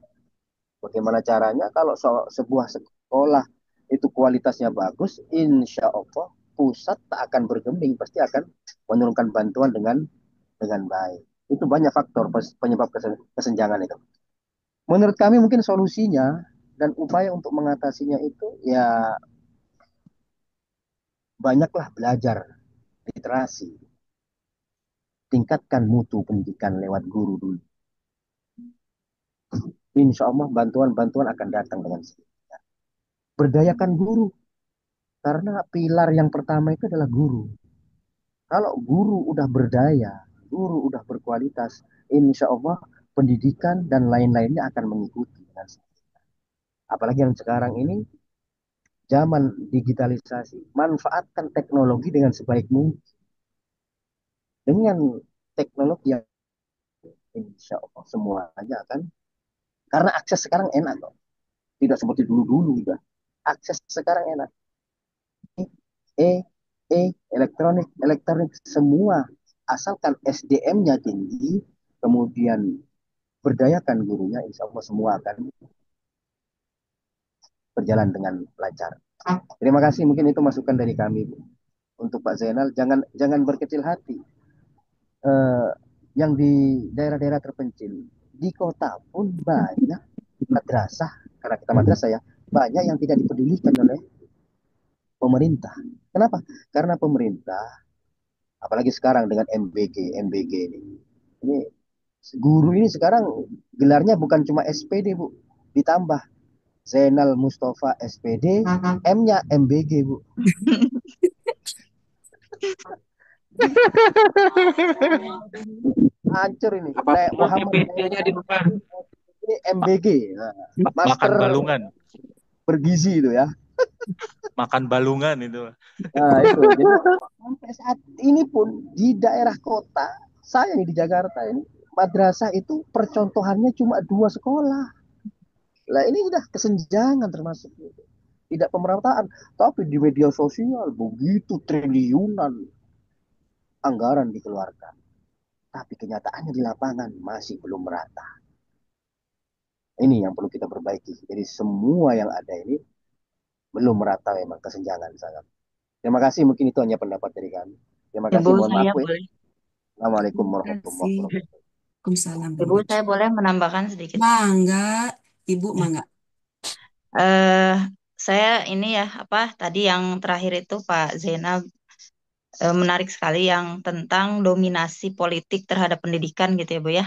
Bagaimana caranya kalau sebuah sekolah itu kualitasnya bagus, insya Allah pusat tak akan bergeming, pasti akan menurunkan bantuan dengan baik. Itu banyak faktor penyebab kesenjangan itu. Menurut kami mungkin solusinya dan upaya untuk mengatasinya itu ya banyaklah belajar literasi, tingkatkan mutu pendidikan lewat guru dulu. Insya Allah bantuan-bantuan akan datang dengan sendirinya. Berdayakan guru, karena pilar yang pertama itu adalah guru. Kalau guru udah berdaya, guru udah berkualitas, insya Allah pendidikan dan lain-lainnya akan mengikuti dengan sendirinya. Apalagi yang sekarang ini zaman digitalisasi, manfaatkan teknologi dengan sebaik mungkin. Dengan teknologi yang insya Allah semuanya akan, karena akses sekarang enak kok. Tidak seperti dulu-dulu udah. Akses sekarang enak. Elektronik semua asalkan SDM-nya tinggi, kemudian berdayakan gurunya, insya Allah semua akan berjalan dengan lancar. Terima kasih, mungkin itu masukan dari kami, Bu. Untuk Pak Zainal, jangan berkecil hati. Yang di daerah-daerah terpencil, di kota pun banyak madrasah, karena kita madrasah ya, banyak yang tidak dipedulikan oleh pemerintah. Kenapa? Karena pemerintah, apalagi sekarang dengan MBG ini guru ini sekarang gelarnya bukan cuma SPD, Bu, ditambah Zainal Mustafa SPD, M-nya MBG, Bu. Hancur ini. Apa Muhammad PPT-nya di depan. ini MBG. Nah, makan master balungan, bergizi itu ya. makan balungan itu. Nah, itu. Jadi sampai saat ini pun di daerah kota, saya di Jakarta ini, madrasah itu percontohannya cuma 2 sekolah. Lah ini sudah kesenjangan termasuk. Tidak pemerataan, tapi di media sosial begitu triliunan anggaran dikeluarkan. Tapi kenyataannya di lapangan masih belum merata. Ini yang perlu kita perbaiki. Jadi semua yang ada ini belum merata memang kesenjangan sangat. Terima kasih, mungkin itu hanya pendapat dari kami. Terima Ibu, kasih, mohon saya maaf. boleh. Assalamualaikum Terima warahmatullahi kasih. wabarakatuh. Waalaikumsalam. Ibu, saya boleh menambahkan sedikit. Mangga, Ibu mangga. Eh, saya ini ya tadi yang terakhir itu Pak Zainal menarik sekali yang tentang dominasi politik terhadap pendidikan gitu ya Bu ya.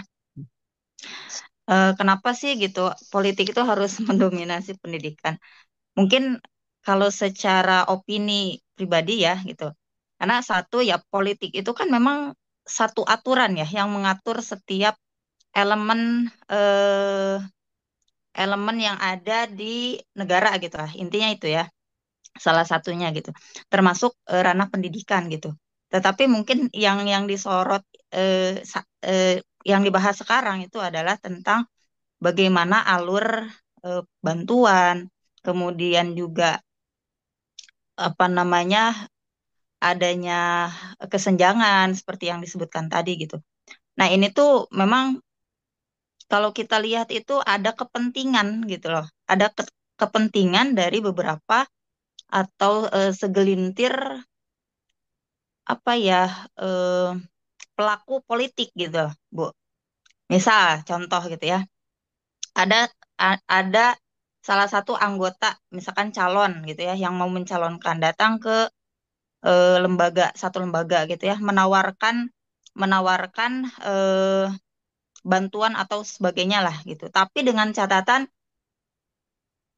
Kenapa sih gitu politik itu harus mendominasi pendidikan? Mungkin kalau secara opini pribadi ya gitu. Karena satu ya politik itu kan memang satu aturan ya yang mengatur setiap elemen eh, elemen yang ada di negara gitu lah. Intinya itu ya, salah satunya gitu. Termasuk ranah pendidikan gitu. Tetapi mungkin yang disorot yang dibahas sekarang itu adalah tentang bagaimana alur bantuan, kemudian juga apa namanya adanya kesenjangan seperti yang disebutkan tadi gitu. Nah, ini tuh memang kalau kita lihat itu ada kepentingan gitu loh. Ada kepentingan dari beberapa atau segelintir apa ya eh, pelaku politik gitu, Bu. Misal contoh gitu ya. Ada ada salah satu anggota misalkan calon gitu ya yang mau mencalonkan datang ke satu lembaga gitu ya, menawarkan menawarkan bantuan atau sebagainya lah gitu. Tapi dengan catatan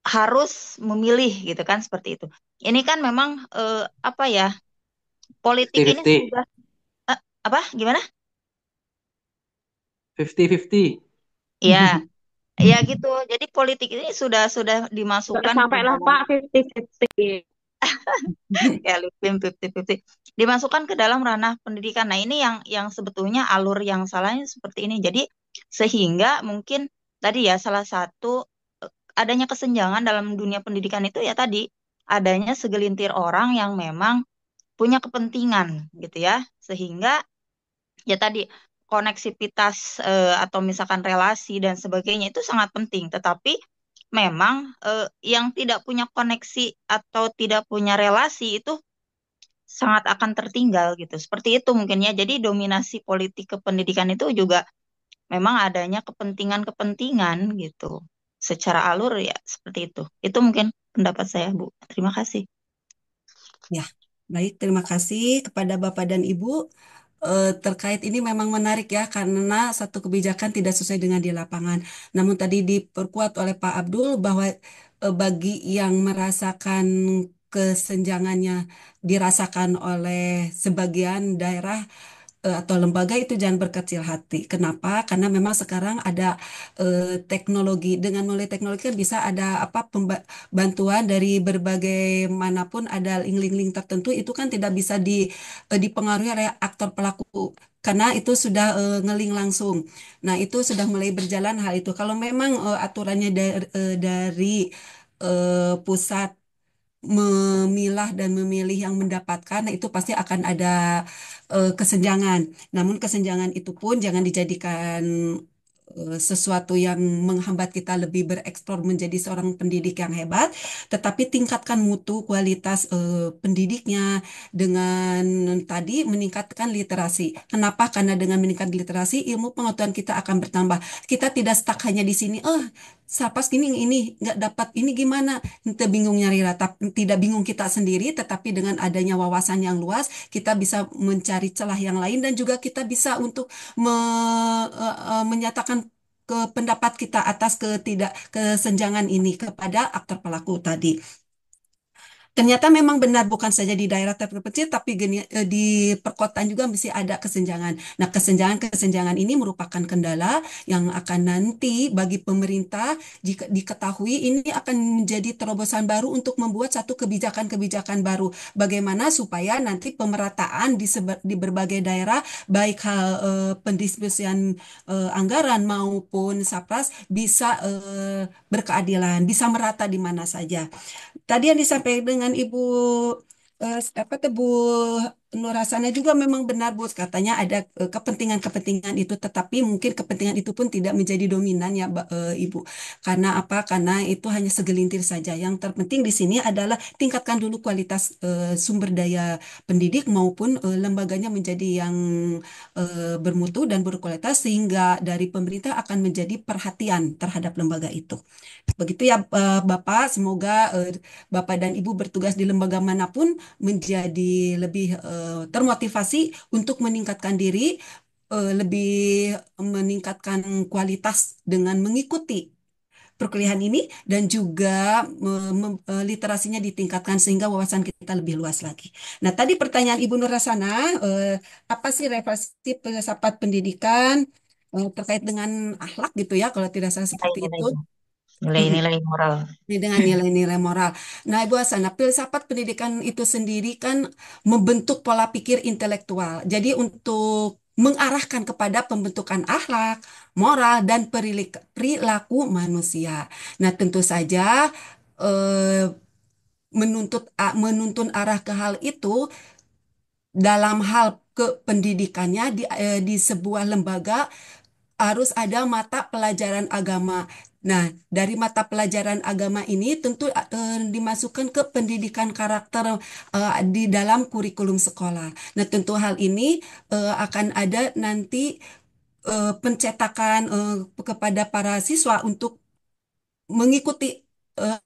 harus memilih gitu kan seperti itu. Ini kan memang apa ya, politik ini 50-50. sudah apa gimana? 50-50. Ya, ya gitu. Jadi politik ini sudah Nggak dimasukkan ke sampai lah dalam Pak 50-50. ya Lipim 50-50 dimasukkan ke dalam ranah pendidikan. Nah, ini yang sebetulnya alur yang salahnya seperti ini. Jadi sehingga mungkin tadi ya salah satu adanya kesenjangan dalam dunia pendidikan itu ya tadi adanya segelintir orang yang memang punya kepentingan gitu ya. Sehingga ya tadi koneksivitas atau misalkan relasi dan sebagainya itu sangat penting. Tetapi memang yang tidak punya koneksi atau tidak punya relasi itu sangat akan tertinggal gitu. Seperti itu mungkin ya. Jadi dominasi politik kependidikan itu juga memang adanya kepentingan-kepentingan gitu. Secara alur ya seperti itu. Itu mungkin pendapat saya, Bu. Terima kasih. Ya, baik. Terima kasih kepada Bapak dan Ibu. Terkait ini memang menarik ya, karena satu kebijakan tidak sesuai dengan di lapangan. Namun tadi diperkuat oleh Pak Abdul bahwa bagi yang merasakan kesenjangannya dirasakan oleh sebagian daerah atau lembaga itu jangan berkecil hati. Kenapa? Karena memang sekarang ada teknologi. Dengan melalui teknologi kan bisa ada apa bantuan dari berbagai manapun ada link-link tertentu itu kan tidak bisa dipengaruhi oleh aktor pelaku karena itu sudah ngeling langsung. Nah, itu sudah mulai berjalan hal itu. Kalau memang aturannya dari pusat memilah dan memilih yang mendapatkan, nah itu pasti akan ada kesenjangan. Namun kesenjangan itu pun jangan dijadikan sesuatu yang menghambat kita lebih bereksplor menjadi seorang pendidik yang hebat, tetapi tingkatkan mutu kualitas pendidiknya dengan tadi meningkatkan literasi. Kenapa? Karena dengan meningkatkan literasi, ilmu pengetahuan kita akan bertambah. Kita tidak stuck hanya di sini. Sapas ini nggak dapat ini gimana? Kita bingung nyari rata, tidak bingung kita sendiri, tetapi dengan adanya wawasan yang luas, kita bisa mencari celah yang lain dan juga kita bisa untuk menyatakan ke pendapat kita atas kesenjangan ini kepada aktor pelaku tadi. Ternyata memang benar bukan saja di daerah terpencil tapi di perkotaan juga mesti ada kesenjangan. Nah, kesenjangan ini merupakan kendala yang akan nanti bagi pemerintah jika diketahui ini akan menjadi terobosan baru untuk membuat satu kebijakan-kebijakan baru. Bagaimana supaya nanti pemerataan di berbagai daerah baik hal pendistribusian anggaran maupun sapras bisa berkeadilan, bisa merata di mana saja. Tadi yang disampaikan dengan Ibu apa tuh Bu Nur Hasanah juga memang benar Bu, katanya ada kepentingan-kepentingan itu, tetapi mungkin kepentingan itu pun tidak menjadi dominan ya Ibu. Karena apa? Karena itu hanya segelintir saja. Yang terpenting di sini adalah tingkatkan dulu kualitas sumber daya pendidik maupun lembaganya menjadi yang bermutu dan berkualitas sehingga dari pemerintah akan menjadi perhatian terhadap lembaga itu. Begitu ya Bapak, semoga Bapak dan Ibu bertugas di lembaga manapun menjadi lebih termotivasi untuk meningkatkan diri, lebih meningkatkan kualitas dengan mengikuti perkuliahan ini dan juga literasinya ditingkatkan sehingga wawasan kita lebih luas lagi. Nah, tadi pertanyaan Ibu Nur Rasana, apa sih refleksi filsafat pendidikan? terkait dengan akhlak gitu ya, kalau tidak salah seperti itu. Mm. Nilai-nilai moral. Ini dengan nilai-nilai moral. Nah, Ibu Hasanah, filsafat pendidikan itu sendiri kan membentuk pola pikir intelektual. Jadi untuk mengarahkan kepada pembentukan akhlak, moral, dan perilaku manusia. Nah, tentu saja eh, menuntun arah ke hal itu dalam hal kependidikannya di sebuah lembaga harus ada mata pelajaran agama. Nah, dari mata pelajaran agama ini tentu dimasukkan ke pendidikan karakter di dalam kurikulum sekolah. Nah, tentu hal ini akan ada nanti pencetakan kepada para siswa untuk mengikuti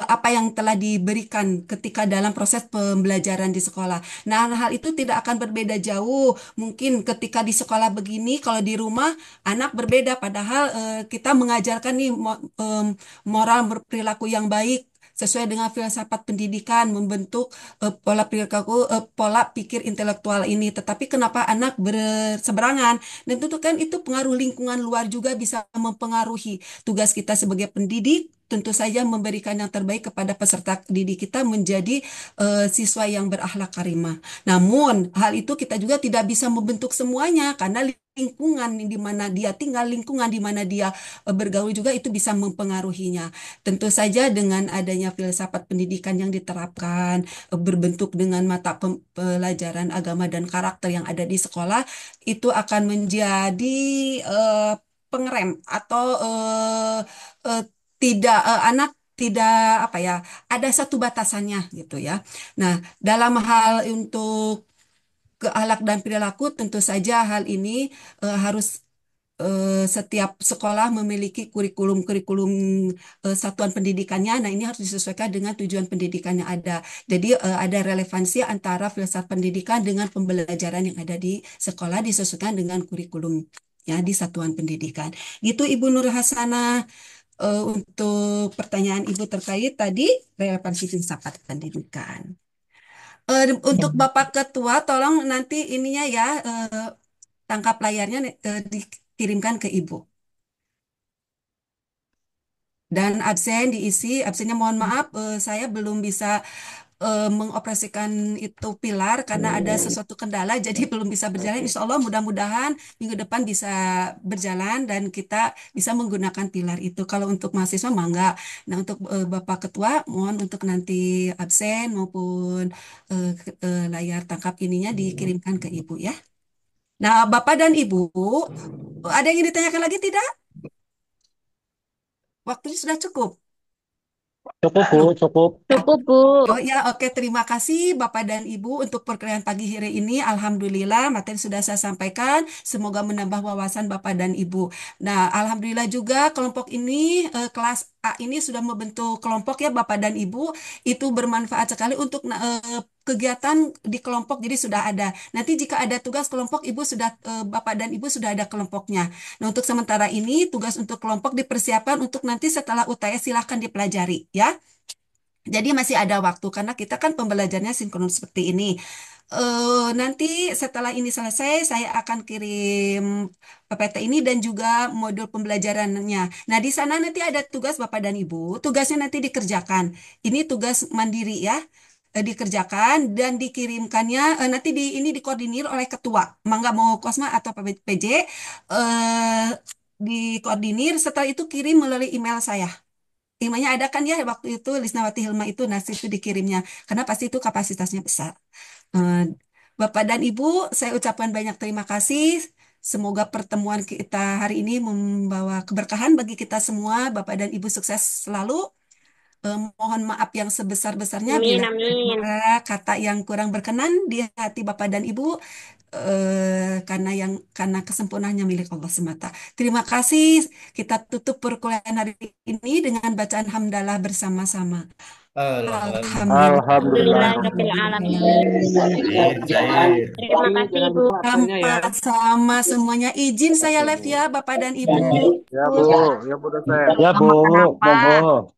apa yang telah diberikan ketika dalam proses pembelajaran di sekolah. Nah, hal itu tidak akan berbeda jauh. Mungkin ketika di sekolah begini, kalau di rumah anak berbeda. Padahal kita mengajarkan nih moral berperilaku yang baik sesuai dengan filsafat pendidikan, membentuk pola pikir intelektual ini. Tetapi kenapa anak berseberangan? Dan tentu kan itu pengaruh lingkungan luar juga bisa mempengaruhi tugas kita sebagai pendidik, tentu saja memberikan yang terbaik kepada peserta didik kita menjadi siswa yang berakhlak karimah. Namun, hal itu kita juga tidak bisa membentuk semuanya karena lingkungan di mana dia tinggal, lingkungan di mana dia bergaul juga itu bisa mempengaruhinya. Tentu saja dengan adanya filsafat pendidikan yang diterapkan, berbentuk dengan mata pelajaran agama dan karakter yang ada di sekolah, itu akan menjadi pengerem atau eh, tidak anak tidak apa ya ada satu batasannya gitu ya. Nah, dalam hal untuk keakhlak dan perilaku tentu saja hal ini harus setiap sekolah memiliki kurikulum-kurikulum satuan pendidikannya. Nah, ini harus disesuaikan dengan tujuan pendidikan yang ada. Jadi ada relevansi antara filsafat pendidikan dengan pembelajaran yang ada di sekolah disesuaikan dengan kurikulum ya di satuan pendidikan. Gitu Ibu Nur Hasanah. Untuk pertanyaan Ibu terkait tadi relevansi filsafat pendidikan. Untuk Bapak Ketua, tolong nanti ininya ya tangkap layarnya dikirimkan ke Ibu. Dan absen diisi, absennya mohon maaf, saya belum bisa mengoperasikan itu pilar karena ada sesuatu kendala, jadi belum bisa berjalan. Insya Allah mudah-mudahan minggu depan bisa berjalan dan kita bisa menggunakan pilar itu. Kalau untuk mahasiswa mangga. Nah untuk Bapak Ketua, mohon untuk nanti absen maupun layar tangkap ininya dikirimkan ke Ibu ya. Nah Bapak dan Ibu, ada yang ingin ditanyakan lagi tidak? Waktunya sudah cukup. Cukup, Bu, cukup. Cukup, Bu. Oh ya, oke. Terima kasih Bapak dan Ibu untuk perkuliahan pagi hari ini. Alhamdulillah, materi sudah saya sampaikan. Semoga menambah wawasan Bapak dan Ibu. Nah, Alhamdulillah juga kelompok ini, kelas A ini sudah membentuk kelompok ya Bapak dan Ibu. Itu bermanfaat sekali untuk kegiatan di kelompok. Jadi sudah ada. Nanti jika ada tugas kelompok, Bapak dan Ibu sudah ada kelompoknya. Nah, untuk sementara ini, tugas untuk kelompok dipersiapkan untuk nanti setelah UTS silahkan dipelajari ya. Jadi masih ada waktu karena kita kan pembelajarannya sinkron seperti ini. Nanti setelah ini selesai, saya akan kirim PPT ini dan juga modul pembelajarannya. Nah, di sana nanti ada tugas Bapak dan Ibu. Tugasnya nanti dikerjakan. Ini tugas mandiri ya. Dikerjakan dan dikirimkannya nanti ini dikoordinir oleh ketua. Mangga mau Kosma atau PJ dikoordinir. Setelah itu kirim melalui email saya. Emailnya ada kan ya waktu itu Lisnawati Hilma itu nasi itu dikirimnya karena pasti itu kapasitasnya besar. Eh, Bapak dan Ibu, saya ucapkan banyak terima kasih. Semoga pertemuan kita hari ini membawa keberkahan bagi kita semua. Bapak dan Ibu sukses selalu. Mohon maaf yang sebesar-besarnya Amin, bila amin. ada kata yang kurang berkenan di hati Bapak dan Ibu karena kesempurnaannya milik Allah semata. Terima kasih. Kita tutup perkuliahan hari ini dengan bacaan hamdalah bersama-sama. Alhamdulillah. Alhamdulillah. Alhamdulillahirabbil alamin. Terima kasih, Bu. Sama semuanya. Izin saya live ya, Bapak dan Ibu. Ya, Bu. Ya, Bu dosen. Ya, Bu. Monggo.